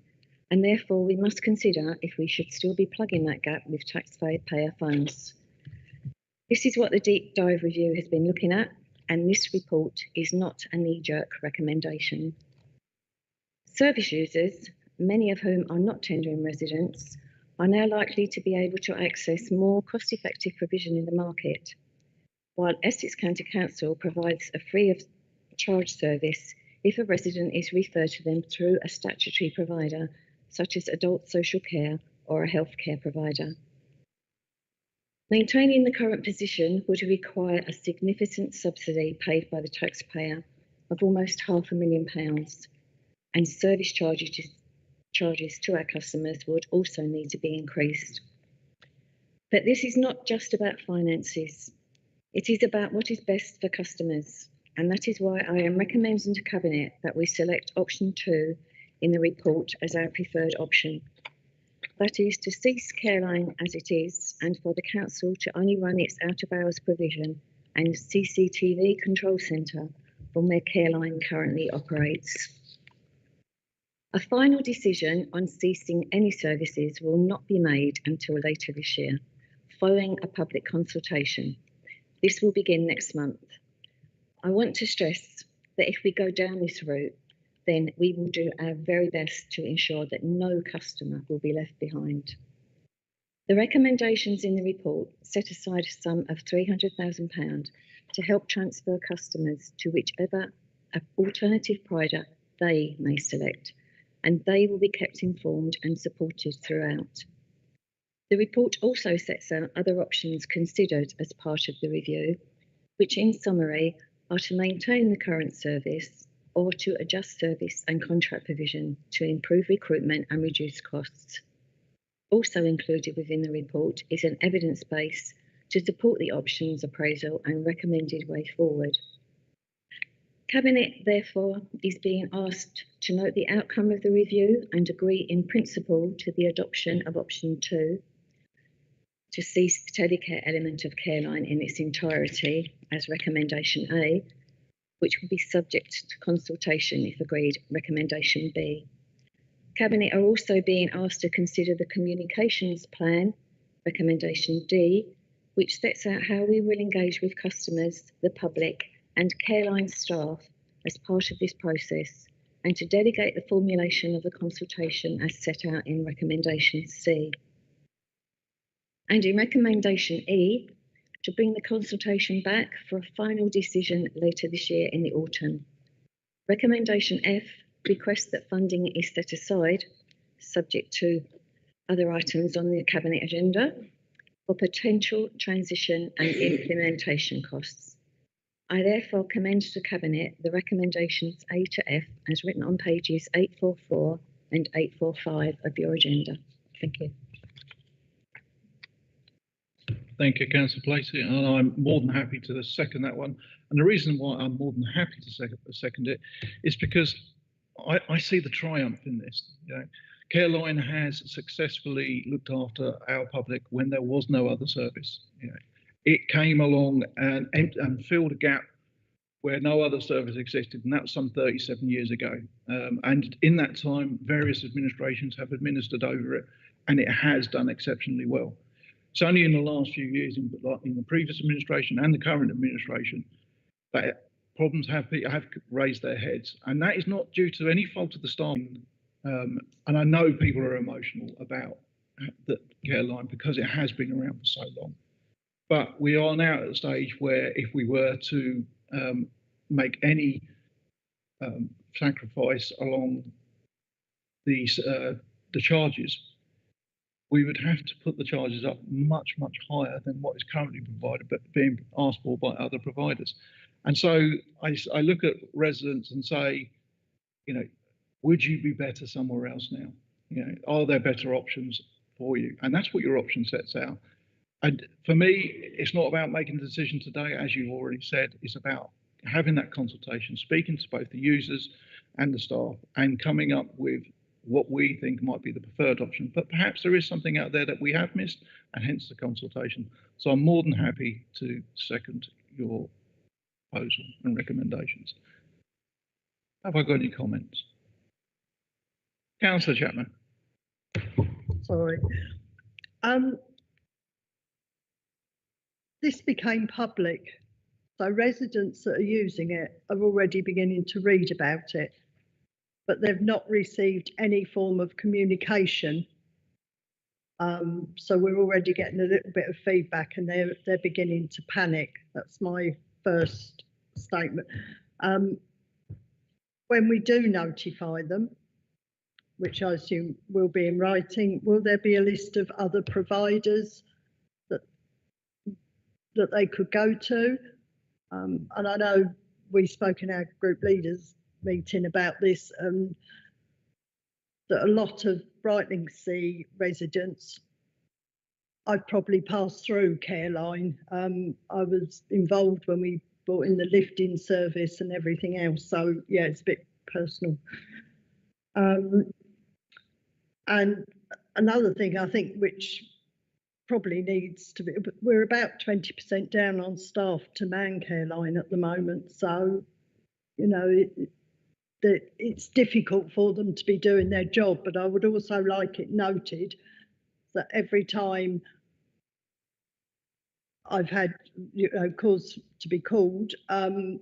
and therefore we must consider if we should still be plugging that gap with taxpayer funds. This is what the deep dive review has been looking at, and this report is not a knee-jerk recommendation. Service users, many of whom are not tendering residents, are now likely to be able to access more cost-effective provision in the market, while Essex County Council provides a free of charge service if a resident is referred to them through a statutory provider, such as adult social care or a healthcare provider. Maintaining the current position would require a significant subsidy paid by the taxpayer of almost £500,000, and service charges to our customers would also need to be increased. But this is not just about finances. It is about what is best for customers, and that is why I am recommending to Cabinet that we select option 2 in the report as our preferred option. That is to cease Careline as it is, and for the council to only run its out-of-hours provision and CCTV control centre from where Careline currently operates. A final decision on ceasing any services will not be made until later this year, following a public consultation, This will begin next month. I want to stress that if we go down this route, then we will do our very best to ensure that no customer will be left behind. The recommendations in the report set aside a sum of £300,000 to help transfer customers to whichever alternative provider they may select, and they will be kept informed and supported throughout. The report also sets out other options considered as part of the review, which in summary are to maintain the current service or to adjust service and contract provision to improve recruitment and reduce costs. Also included within the report is an evidence base to support the options appraisal and recommended way forward. Cabinet, therefore, is being asked to note the outcome of the review and agree in principle to the adoption of option 2, to cease the telecare element of Careline in its entirety as recommendation A, which will be subject to consultation if agreed, recommendation B. Cabinet are also being asked to consider the communications plan, recommendation D, which sets out how we will engage with customers, the public, and Careline staff as part of this process, and to delegate the formulation of the consultation as set out in recommendation C. And in recommendation E, to bring the consultation back for a final decision later this year in the autumn. Recommendation F requests that funding is set aside, subject to other items on the Cabinet agenda, for potential transition and implementation costs. I therefore commend to Cabinet the recommendations A to F as written on pages 844 and 845 of your agenda. Thank you. Thank you, Councillor Placey, and I'm more than happy to second that one. And the reason why I'm more than happy to second it is because I see the triumph in this. You know, Careline has successfully looked after our public when there was no other service. You know, it came along and filled a gap where no other service existed, and that was some 37 years ago. And in that time, various administrations have administered over it, and it has done exceptionally well. It's only in the last few years, in the previous administration and the current administration, that problems have raised their heads, and that is not due to any fault of the staff. And I know people are emotional about the Careline because it has been around for so long. But we are now at a stage where if we were to make any sacrifice along the charges, we would have to put the charges up much, much higher than what is currently provided, but being asked for by other providers. And so I look at residents and say, you know, would you be better somewhere else now? You know, are there better options for you? And that's what your option sets out. And for me, it's not about making a decision today, as you already said. It's about having that consultation, speaking to both the users and the staff, and coming up with what we think might be the preferred option. But perhaps there is something out there that we have missed, and hence the consultation. So I'm more than happy to second your proposal and recommendations. Have I got any comments? Councillor Chapman. Sorry. This became public, so residents that are using it are already beginning to read about it, but they've not received any form of communication. So we're already getting a little bit of feedback, and they're beginning to panic. That's my first statement. When we do notify them, which I assume will be in writing, will there be a list of other providers that they could go to? And I know we spoke in our group leaders meeting about this, that a lot of Brightlingsea residents, I've probably passed through Careline. I was involved when we brought in the lifting service and everything else, so yeah, it's a bit personal. And another thing I think which probably needs to be, we're about 20% down on staff to man Careline at the moment, so you know it's difficult for them to be doing their job. But I would also like it noted that every time I've had, calls to be called, and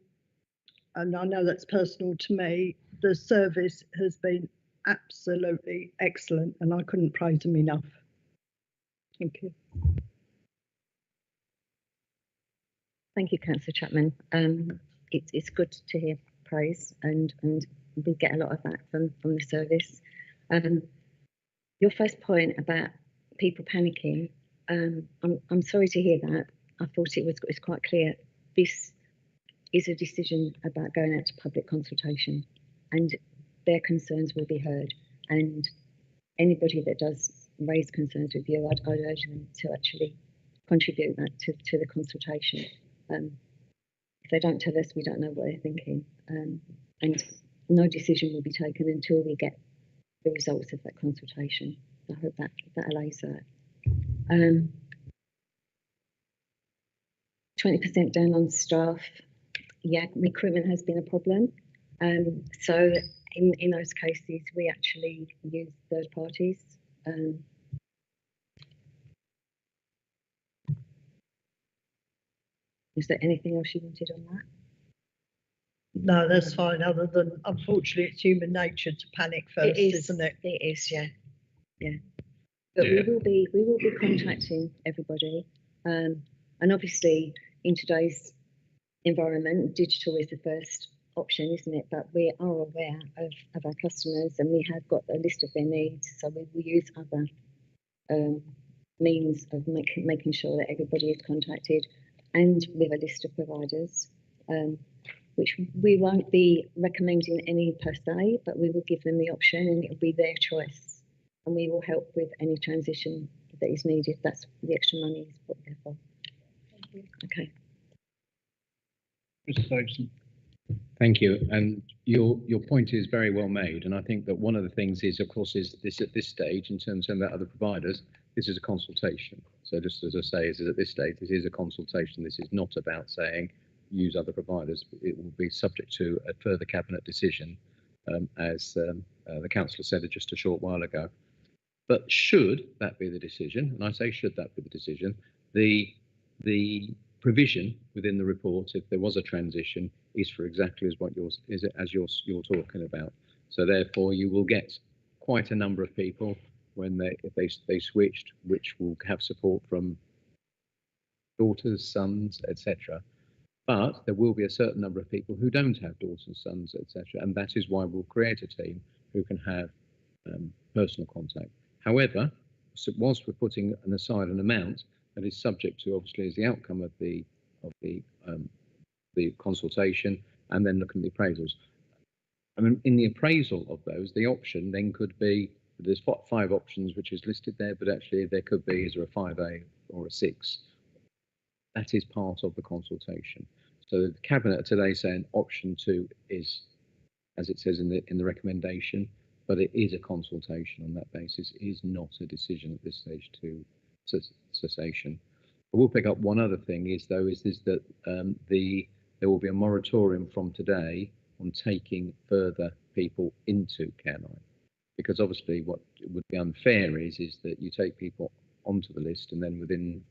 I know that's personal to me. The service has been absolutely excellent, and I couldn't praise them enough. Thank you. Thank you, Councillor Chapman. It's good to hear praise, and we get a lot of that from the service. Your first point about people panicking, I'm sorry to hear that. I thought it was quite clear. This is a decision about going out to public consultation, and their concerns will be heard. And anybody that does raise concerns with you, I'd urge them to actually contribute that to the consultation. If they don't tell us, we don't know what they're thinking, and no decision will be taken until we get the results of that consultation. I hope that allays that. 20% down on staff. Yeah, recruitment has been a problem. So in those cases, we actually use third parties. Is there anything else you wanted on that? No, that's fine. Other than, unfortunately, it's human nature to panic first, isn't it? It is, yeah. But we will be contacting everybody, and obviously in today's environment, digital is the first option, isn't it? But we are aware of our customers, and we have got a list of their needs, so we will use other means of making sure that everybody is contacted, and with a list of providers, which we won't be recommending any per se, but we will give them the option, and it will be their choice, and we will help with any transition that is needed. That's the extra money is put there for. Okay. Mr. Davison. Thank you. And your point is very well made. And I think that one of the things is, of course, is this at this stage, in terms of other providers, this is a consultation. So just as I say, is at this stage, this is a consultation. This is not about saying use other providers. It will be subject to a further cabinet decision, as the councillor said it just a short while ago. But should that be the decision, and I say should that be the decision, the provision within the report, if there was a transition, is for exactly as what you're talking about. So therefore, you will get quite a number of people when if they switched, which will have support from daughters, sons, etc. But there will be a certain number of people who don't have daughters, sons, etc. And that is why we'll create a team who can have personal contact. However, whilst we're putting aside an amount that is subject to, obviously, as the outcome of the consultation, and then looking at the appraisals. I mean, in the appraisal of those, the option then could be, there's 5 options which is listed there, but actually there could be, is there a 5A or a 6? That is part of the consultation. So the cabinet today saying option 2 is, as it says in the recommendation, but it is a consultation on that basis. It is not a decision at this stage to cessation. I will pick up one other thing is that there will be a moratorium from today on taking further people into Care 9, because obviously what would be unfair is that you take people onto the list, and then within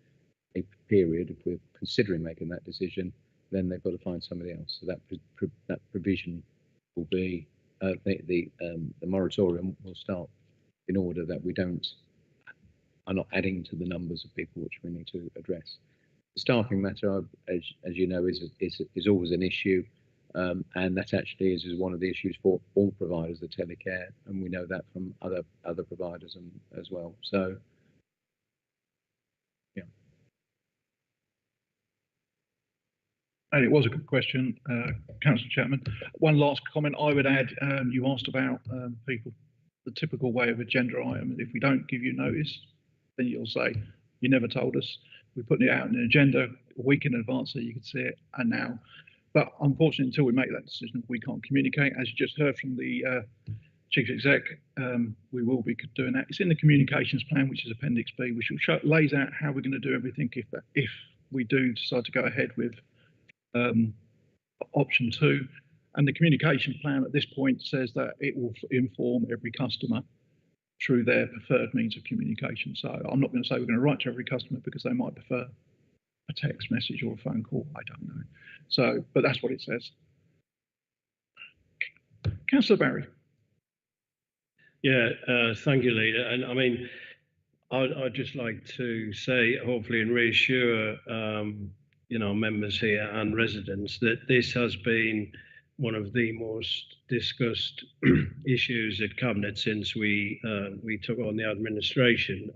a period, if we're considering making that decision, then they've got to find somebody else. So that provision will be the moratorium will start in order that we are not adding to the numbers of people which we need to address. The staffing matter, as you know, is always an issue, and that actually is one of the issues for all providers of telecare, and we know that from other providers as well. So, yeah. And it was a good question, Councillor Chapman. One last comment I would add, you asked about people, the typical way of agenda item. If we don't give you notice, then you'll say, you never told us. We're putting it out in an agenda a week in advance so you can see it, and now. But unfortunately, until we make that decision, we can't communicate. As you just heard from the Chief Exec, we will be doing that. It's in the communications plan, which is Appendix B, which lays out how we're going to do everything if we do decide to go ahead with option 2. And the communication plan at this point says that it will inform every customer through their preferred means of communication. So I'm not going to say we're going to write to every customer, because they might prefer a text message or a phone call. I don't know. So, but that's what it says. Councillor Barry. Yeah, thank you, Leader. And I mean, I'd just like to say, hopefully, and reassure, you know, members here and residents that this has been one of the most discussed issues at Cabinet since we took on the administration.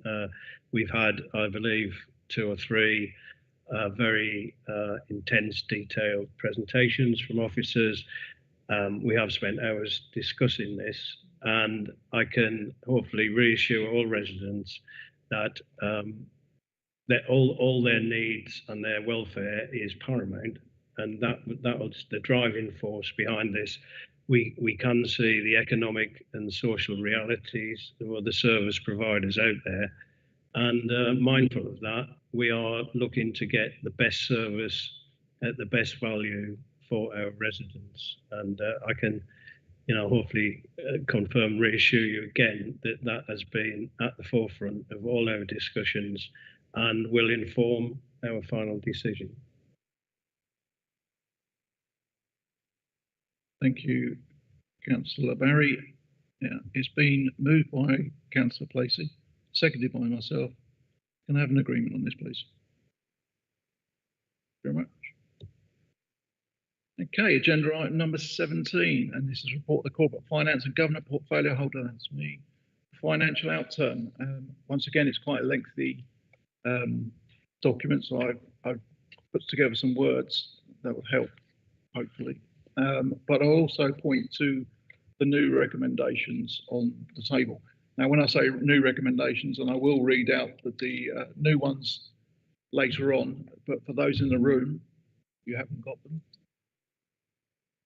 We've had, I believe, 2 or 3 very intense, detailed presentations from officers. We have spent hours discussing this, and I can hopefully reassure all residents that all their needs and their welfare is paramount, and that was the driving force behind this. We can see the economic and social realities of the service providers out there, and mindful of that, we are looking to get the best service at the best value for our residents. And I can, you know, hopefully confirm, reassure you again that that has been at the forefront of all our discussions and will inform our final decision. Thank you, Councillor Barry. Yeah, it's been moved by Councillor Placey, seconded by myself. Can I have an agreement on this, please? Very much. Okay, agenda item number 17, and this is report the corporate finance and government portfolio holder. That's me. Financial outturn. Once again, it's quite a lengthy document, so I've put together some words that will help, hopefully. But I'll also point to the new recommendations on the table. Now, when I say new recommendations, and I will read out the new ones later on, but for those in the room, you haven't got them,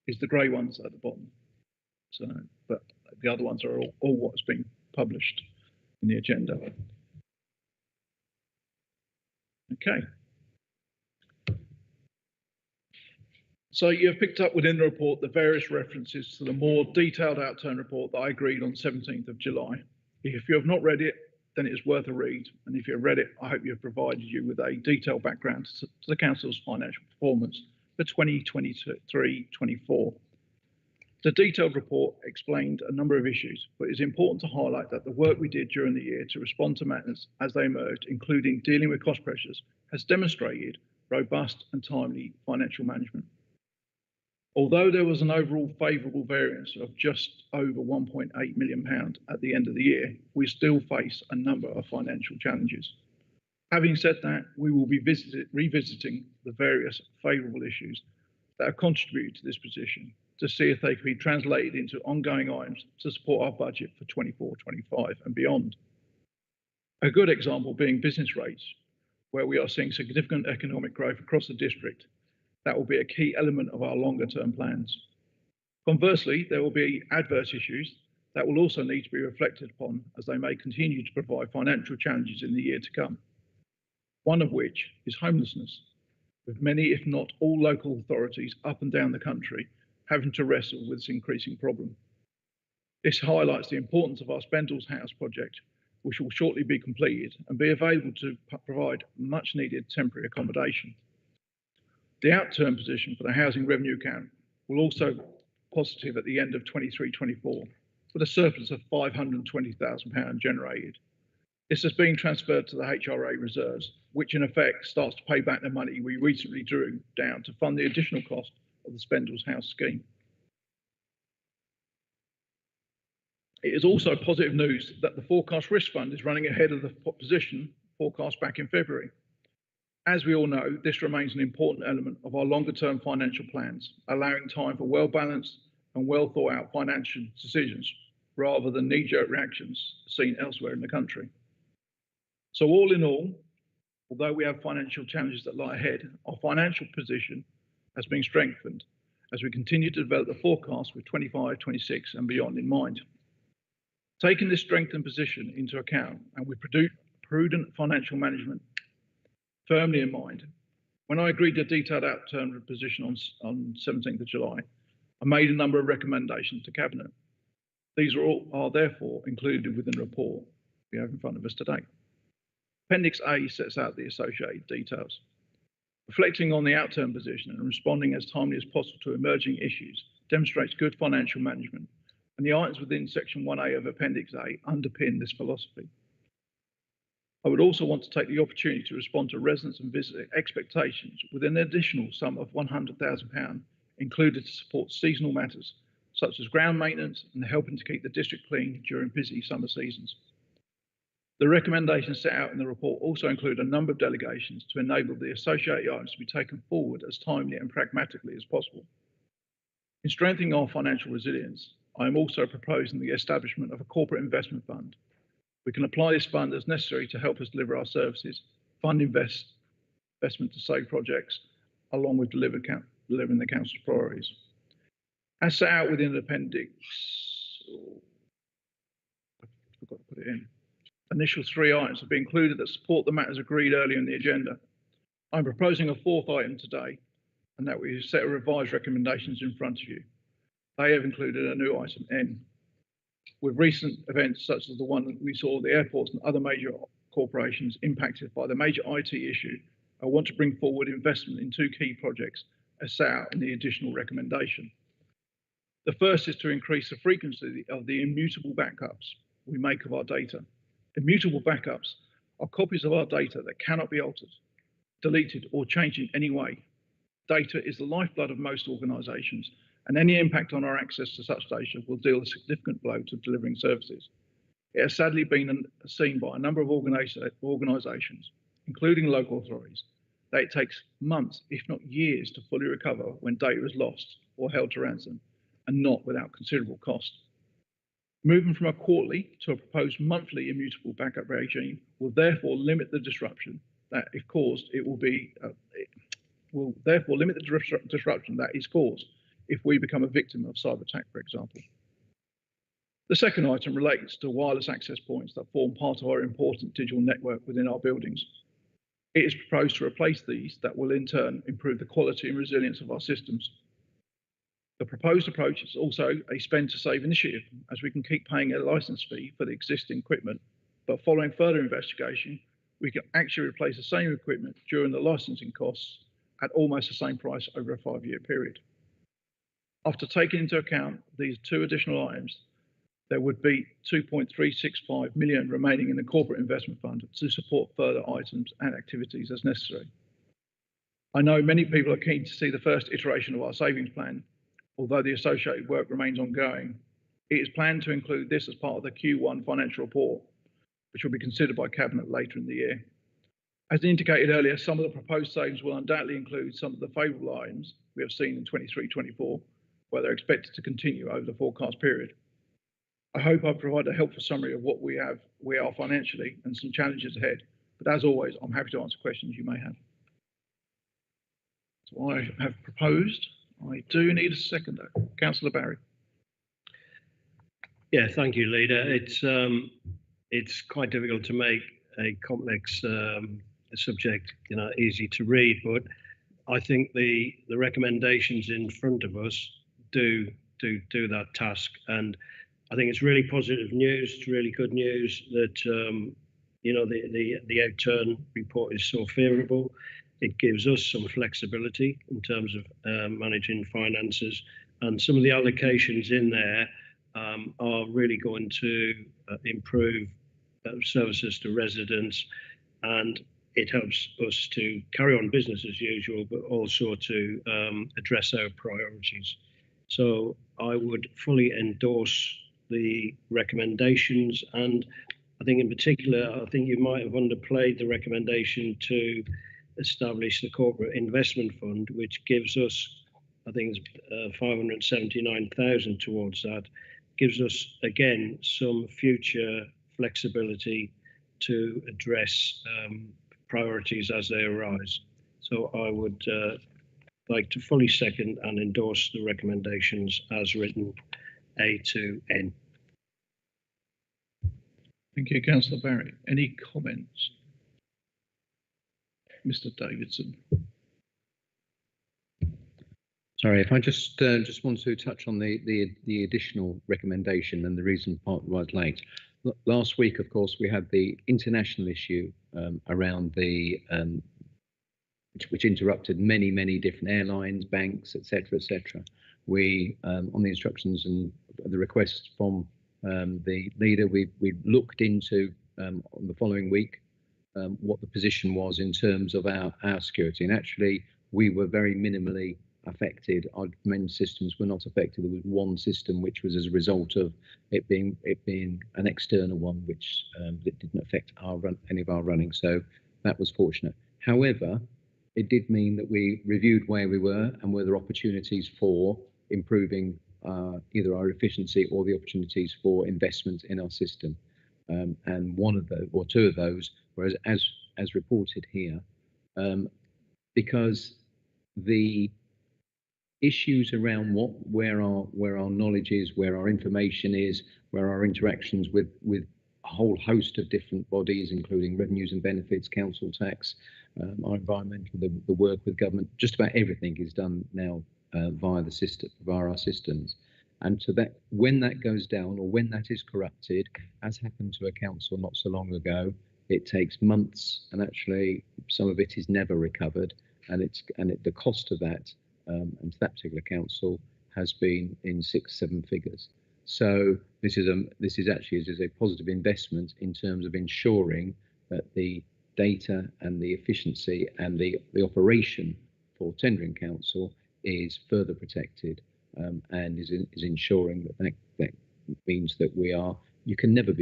is the grey ones at the bottom. So, but the other ones are all what's been published in the agenda. Okay. So you've picked up within the report the various references to the more detailed outturn report that I agreed on 17th of July. If you have not read it, then it is worth a read. And if you've read it, I hope you've provided you with a detailed background to the Council's financial performance for 2023-24. The detailed report explained a number of issues, but it's important to highlight that the work we did during the year to respond to matters as they emerged, including dealing with cost pressures, has demonstrated robust and timely financial management. Although there was an overall favourable variance of just over £1.8 million at the end of the year, we still face a number of financial challenges. Having said that, we will be revisiting the various favourable issues that have contributed to this position to see if they can be translated into ongoing items to support our budget for 24-25 and beyond. A good example being business rates, where we are seeing significant economic growth across the district. That will be a key element of our longer term plans. Conversely, there will be adverse issues that will also need to be reflected upon as they may continue to provide financial challenges in the year to come. One of which is homelessness, with many, if not all local authorities up and down the country having to wrestle with this increasing problem. This highlights the importance of our Spendles House project, which will shortly be completed and be available to provide much needed temporary accommodation. The outturn position for the housing revenue account will also positive at the end of 23-24, with a surplus of £520,000 generated. This has been transferred to the HRA reserves, which in effect starts to pay back the money we recently drew down to fund the additional cost of the Spendles House scheme. It is also positive news that the forecast risk fund is running ahead of the position forecast back in February. As we all know, this remains an important element of our longer term financial plans, allowing time for well-balanced and well thought out financial decisions rather than knee-jerk reactions seen elsewhere in the country. So all in all, although we have financial challenges that lie ahead, our financial position has been strengthened as we continue to develop the forecast with 25, 26 and beyond in mind. Taking this strengthened position into account and with prudent financial management firmly in mind, when I agreed to a detailed outturn position on 17th of July, I made a number of recommendations to Cabinet. These are therefore included within the report we have in front of us today. Appendix A sets out the associated details. Reflecting on the outturn position and responding as timely as possible to emerging issues demonstrates good financial management, and the items within Section 1A of Appendix A underpin this philosophy. I would also want to take the opportunity to respond to residents and visitor expectations with an additional sum of £100,000 included to support seasonal matters, such as ground maintenance and helping to keep the district clean during busy summer seasons. The recommendations set out in the report also include a number of delegations to enable the associated items to be taken forward as timely and pragmatically as possible. In strengthening our financial resilience, I am also proposing the establishment of a corporate investment fund. We can apply this fund as necessary to help us deliver our services, fund investment to save projects, along with delivering the council's priorities. As set out within the appendix, I forgot to put it in. Initial 3 items have been included that support the matters agreed earlier in the agenda. I'm proposing a 4th item today, and that we set a revised recommendations in front of you. They have included a new item N. With recent events such as the one that we saw at the airports and other major corporations impacted by the major IT issue, I want to bring forward investment in 2 key projects as set out in the additional recommendation. The first is to increase the frequency of the immutable backups we make of our data. Immutable backups are copies of our data that cannot be altered, deleted, or changed in any way. Data is the lifeblood of most organisations, and any impact on our access to such data will deal a significant blow to delivering services. It has sadly been seen by a number of organisations, including local authorities, that it takes months, if not years, to fully recover when data is lost or held to ransom, and not without considerable cost. Moving from a quarterly to a proposed monthly immutable backup regime will therefore limit the disruption that, if caused, will therefore limit the disruption that is caused if we become a victim of cyber attack, for example. The second item relates to wireless access points that form part of our important digital network within our buildings. It is proposed to replace these that will in turn improve the quality and resilience of our systems. The proposed approach is also a spend to save initiative, as we can keep paying a licence fee for the existing equipment, but following further investigation, we can actually replace the same equipment during the licensing costs at almost the same price over a 5-year period. After taking into account these 2 additional items, there would be 2.365 million remaining in the corporate investment fund to support further items and activities as necessary. I know many people are keen to see the first iteration of our savings plan. Although the associated work remains ongoing, it is planned to include this as part of the Q1 financial report, which will be considered by Cabinet later in the year. As indicated earlier, some of the proposed savings will undoubtedly include some of the favourable items we have seen in 23-24, where they're expected to continue over the forecast period. I hope I've provided a helpful summary of what we are financially and some challenges ahead, but as always, I'm happy to answer questions you may have. So I have proposed. I do need a seconder. Councillor Barry. Yeah, thank you, Leader. It's quite difficult to make a complex subject, easy to read, but I think the recommendations in front of us do that task, and I think it's really positive news. It's really good news that the outturn report is so favourable. It gives us some flexibility in terms of managing finances, and some of the allocations in there are really going to improve services to residents, and it helps us to carry on business as usual, but also to address our priorities. So I would fully endorse the recommendations, and I think in particular, I think you might have underplayed the recommendation to establish the corporate investment fund, which gives us, I think, 579,000 towards that. Gives us again some future flexibility to address priorities as they arise. So I would like to fully second and endorse the recommendations as written, A to N. Thank you, Councillor Barry. Any comments? Mr. Davidson. Sorry, if I just want to touch on the additional recommendation and the reason part why it's late. Last week, of course, we had the international issue around the which interrupted many different airlines, banks, etc., etc. We, on the instructions and the request from the leader, we looked into on the following week what the position was in terms of our security, and actually we were very minimally affected. Our main systems were not affected. There was one system which was as a result of it being an external one, which that didn't affect any of our running. So that was fortunate. However, it did mean that we reviewed where we were and were there opportunities for improving either our efficiency or the opportunities for investment in our system. And one of those, or two of those, were as reported here, because the issues around where our knowledge is, where our information is, where our interactions with a whole host of different bodies, including revenues and benefits, council tax, our environmental, the work with government, just about everything is done now via the system, via our systems. And so that when that goes down or when that is corrupted, as happened to a council not so long ago, it takes months, and actually some of it is never recovered, and the cost of that and to that particular council has been in 6-7 figures. So this is actually a positive investment in terms of ensuring that the data and the efficiency and the operation for Tendring Council is further protected, and is ensuring that means that it can never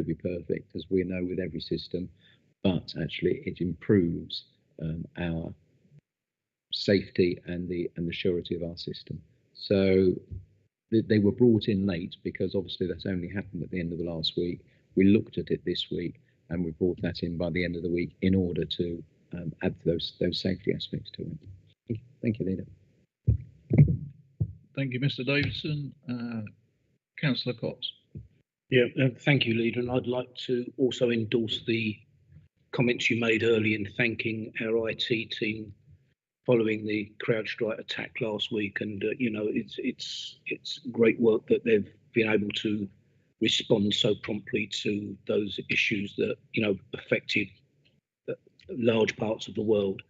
be perfect, as we know with every system, but actually it improves our safety and the surety of our system. So they were brought in late because obviously that's only happened at the end of the last week. We looked at it this week and we brought that in by the end of the week in order to add those safety aspects to it. Thank you, Leader. Thank you, Mr. Davidson. Councillor Cox. Yeah, thank you, Leader. And I'd like to also endorse the comments you made earlier in thanking our IT team following the CrowdStrike attack last week. And it's great work that they've been able to respond so promptly to those issues that affected large parts of the world.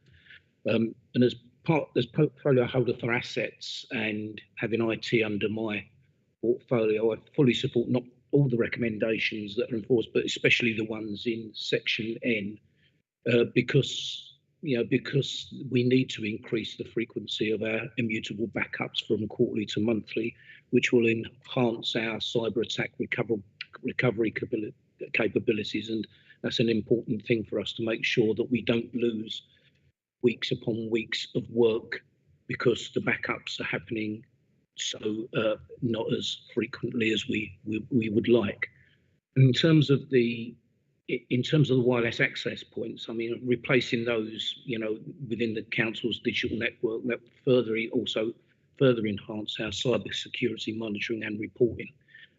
And as portfolio holder for assets and having IT under my portfolio, I fully support not all the recommendations that are enforced, but especially the ones in section N, because we need to increase the frequency of our immutable backups from quarterly to monthly, which will enhance our cyber attack recovery capabilities. And that's an important thing for us to make sure that we don't lose weeks upon weeks of work because the backups are happening so not as frequently as we would like. And in terms of the wireless access points, I mean, replacing those, within the council's digital network, that further enhance our cyber security monitoring and reporting,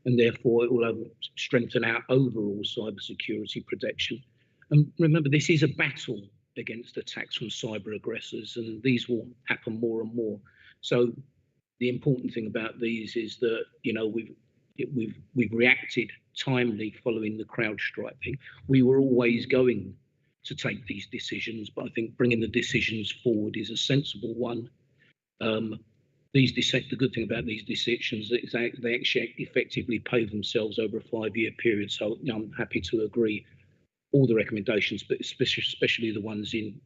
and therefore it will strengthen our overall cyber security protection. And remember, this is a battle against attacks from cyber aggressors, and these will happen more and more. So the important thing about these is that we've reacted timely following the CrowdStrike thing. We were always going to take these decisions, but I think bringing the decisions forward is a sensible one. The good thing about these decisions is they actually effectively pay themselves over a 5-year period. So I'm happy to agree all the recommendations, but especially the ones in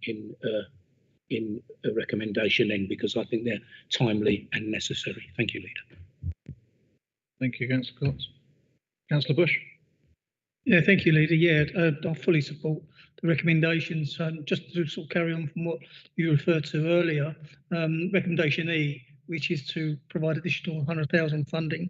a recommendation N, because I think they're timely and necessary. Thank you, Leader. Thank you, Councillor Cox. Councillor Bush. Yeah, thank you, Leader. Yeah, I fully support the recommendations. Just to sort of carry on from what you referred to earlier, recommendation E, which is to provide additional 100,000 funding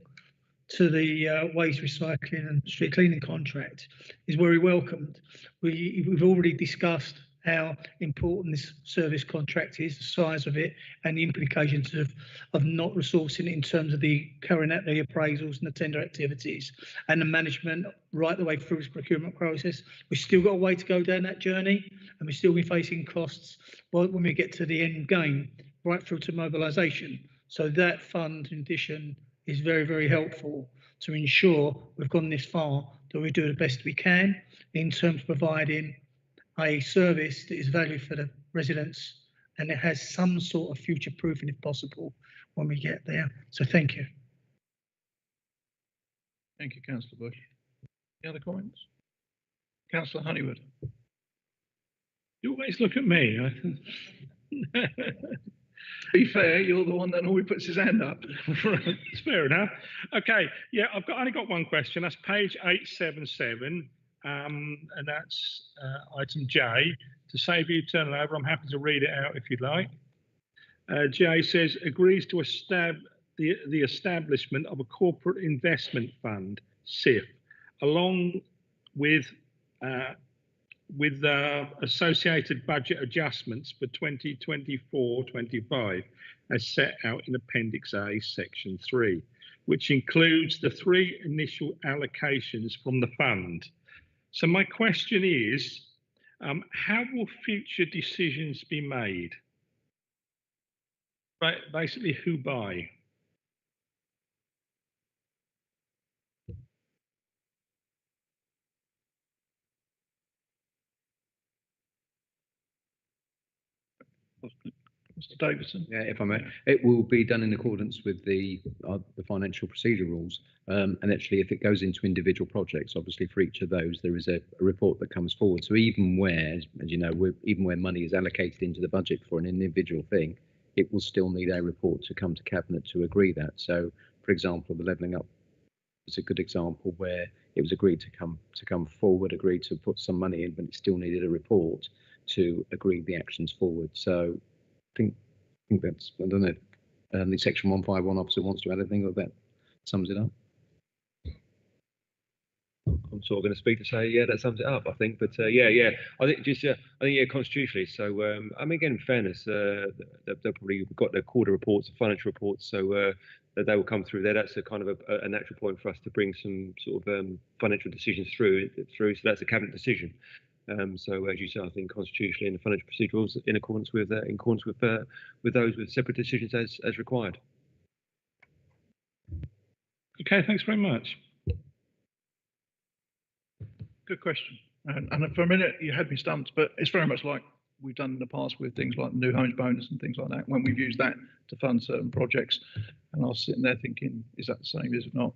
to the waste recycling and street cleaning contract, is very welcomed. We've already discussed how important this service contract is, the size of it, and the implications of not resourcing it in terms of the carrying out the appraisals and the tender activities and the management right the way through this procurement process. We've still got a way to go down that journey, and we're still be facing costs when we get to the end game, right through to mobilisation. So that fund, in addition, is very, very helpful to ensure we've gone this far, that we do the best we can in terms of providing a service that is valued for the residents, and it has some sort of future proofing if possible when we get there. So thank you. Thank you, Councillor Bush. Any other comments? Councillor Honeywood. You always look at me. To be fair, you're the one that always puts his hand up. It's fair enough. Okay, yeah, only got one question. That's page 877, and that's item J. To save you turning over, I'm happy to read it out if you'd like. J says, agrees to the establishment of a corporate investment fund, CIF, along with associated budget adjustments for 2024-25 as set out in Appendix A, Section 3, which includes the 3 initial allocations from the fund. So my question is, how will future decisions be made? Basically, who by? Mr. Davidson. Yeah, if I may, it will be done in accordance with the financial procedure rules. And actually, if it goes into individual projects, obviously for each of those, there is a report that comes forward. So even where, as you know, even where money is allocated into the budget for an individual thing, it will still need a report to come to Cabinet to agree that. So, for example, the Levelling Up is a good example where it was agreed to come forward, agreed to put some money in, but it still needed a report to agree the actions forward. So I think that's, I don't know, the Section 151 officer wants to add anything, or that sums it up. I'm sort of going to speak to say, yeah, that sums it up, I think. But yeah, I think constitutionally. So I mean, again, in fairness, they'll probably got their quarter reports, financial reports, so they will come through there. That's a kind of a natural point for us to bring some sort of financial decisions through. So that's a Cabinet decision. So as you say, I think constitutionally and the financial procedures in accordance with those with separate decisions as required. Okay, thanks very much. Good question. And for a minute, you had me stumped, but it's very much like we've done in the past with things like the New Homes Bonus and things like that, when we've used that to fund certain projects. And I was sitting there thinking, is that the same? Is it not?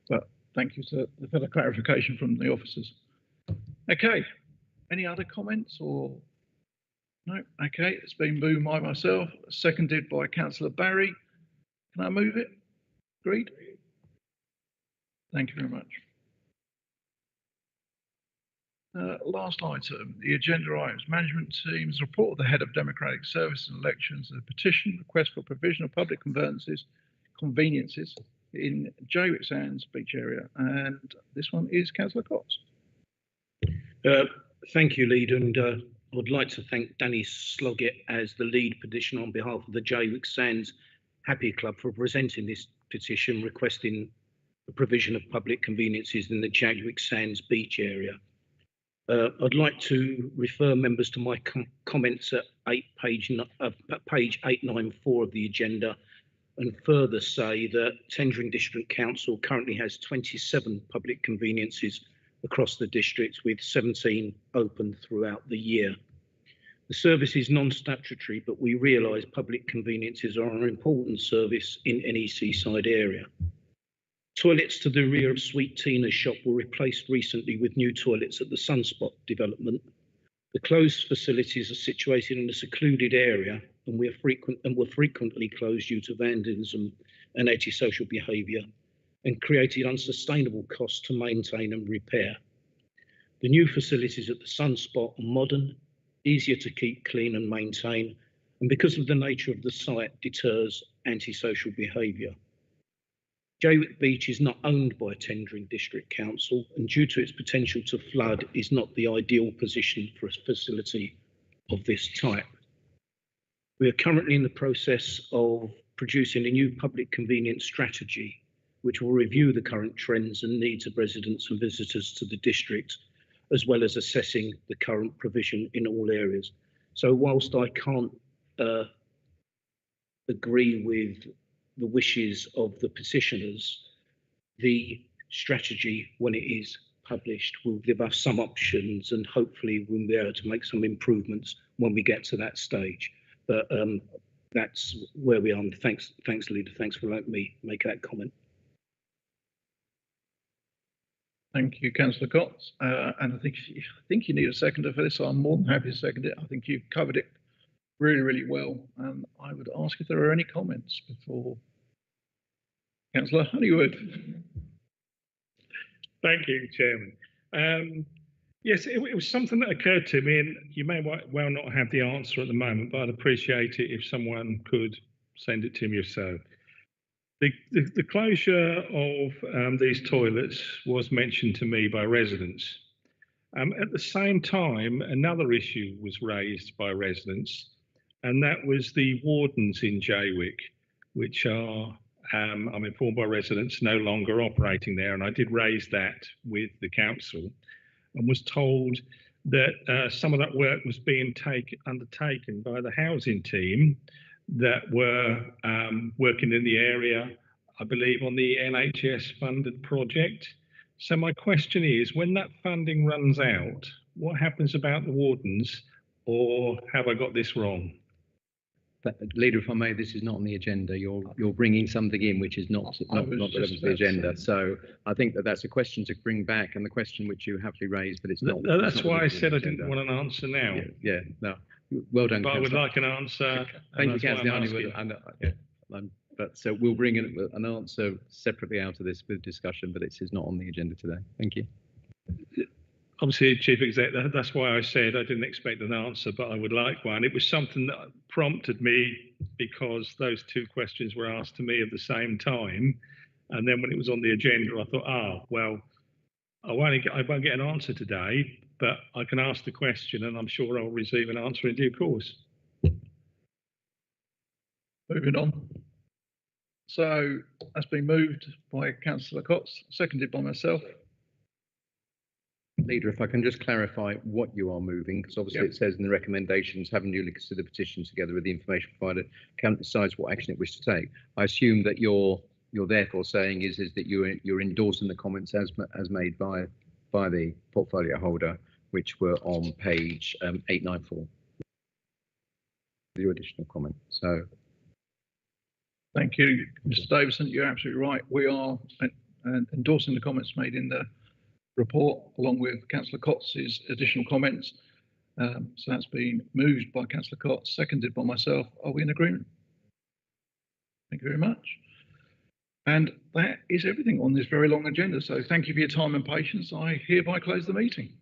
But thank you for the clarification from the officers. Okay. Any other comments or? No. Okay. It's been moved by myself, seconded by Councillor Barry. Can I move it? Agreed? Thank you very much. Last item, the agenda items. Management team's report of the head of Democratic Services and Elections, a petition request for provision of public conveniences in Jaywick Sands beach area. And this one is Councillor Cox. Thank you, Leader, and I'd like to thank Danny Sloggett as the lead petitioner on behalf of the Jaywick Sands Happy Club for presenting this petition requesting the provision of public conveniences in the Jaywick Sands beach area. I'd like to refer members to my comments at page 894 of the agenda, and further say that Tendring District Council currently has 27 public conveniences across the district, with 17 open throughout the year. The service is non-statutory, but we realise public conveniences are an important service in any seaside area. Toilets to the rear of Sweet Tina's shop were replaced recently with new toilets at the Sunspot development. The closed facilities are situated in a secluded area and were frequently closed due to vandalism and antisocial behaviour, and created unsustainable costs to maintain and repair. The new facilities at the Sunspot are modern, easier to keep clean and maintain, and because of the nature of the site, deters antisocial behaviour. Jaywick Beach is not owned by Tendring District Council, and due to its potential to flood, is not the ideal position for a facility of this type. We are currently in the process of producing a new public convenience strategy, which will review the current trends and needs of residents and visitors to the district, as well as assessing the current provision in all areas. So whilst I can't agree with the wishes of the petitioners, the strategy, when it is published, will give us some options, and hopefully we'll be able to make some improvements when we get to that stage. But that's where we are. And thanks, Leader. Thanks for letting me make that comment. Thank you, Councillor Cox. And I think you need a seconder for this, so I'm more than happy to second it. I think you've covered it really well. And I would ask if there are any comments before Councillor Honeywood. Thank you, Chairman. Yes, it was something that occurred to me, and you may well not have the answer at the moment, but I'd appreciate it if someone could send it to me if so. The closure of these toilets was mentioned to me by residents. At the same time, another issue was raised by residents, and that was the wardens in Jaywick, which are, I'm informed by residents, no longer operating there. And I did raise that with the council and was told that some of that work was being undertaken by the housing team that were working in the area, I believe, on the NHS funded project. So my question is, when that funding runs out, what happens about the wardens, or have I got this wrong? But, Leader, if I may, this is not on the agenda. You're bringing something in which is not relevant to the agenda. So I think that's a question to bring back, and the question which you happily raised, but it's not. That's why I said I didn't want an answer now. Yeah, no. Well done, but I would like an answer. Thank you, Councillor Honeywood. But so we'll bring in an answer separately out of this with discussion, but it is not on the agenda today. Thank you. Obviously, Chief Exec, that's why I said I didn't expect an answer, but I would like one. It was something that prompted me because those two questions were asked to me at the same time. And then when it was on the agenda, I thought, well, I won't get an answer today, but I can ask the question and I'm sure I'll receive an answer in due course. Moving on. So that's been moved by Councillor Cox, seconded by myself. Leader, if I can just clarify what you are moving, because obviously it says in the recommendations, having newly considered petitions together with the information provided, council decides what action it wishes to take. I assume that you're therefore saying is that you're endorsing the comments as made by the portfolio holder, which were on page 894. Your additional comment. So. Thank you, Mr. Davison. You're absolutely right. We are endorsing the comments made in the report, along with Councillor Cox's additional comments. So that's been moved by Councillor Cox, seconded by myself. Are we in agreement? Thank you very much. And that is everything on this very long agenda. So thank you for your time and patience. I hereby close the meeting.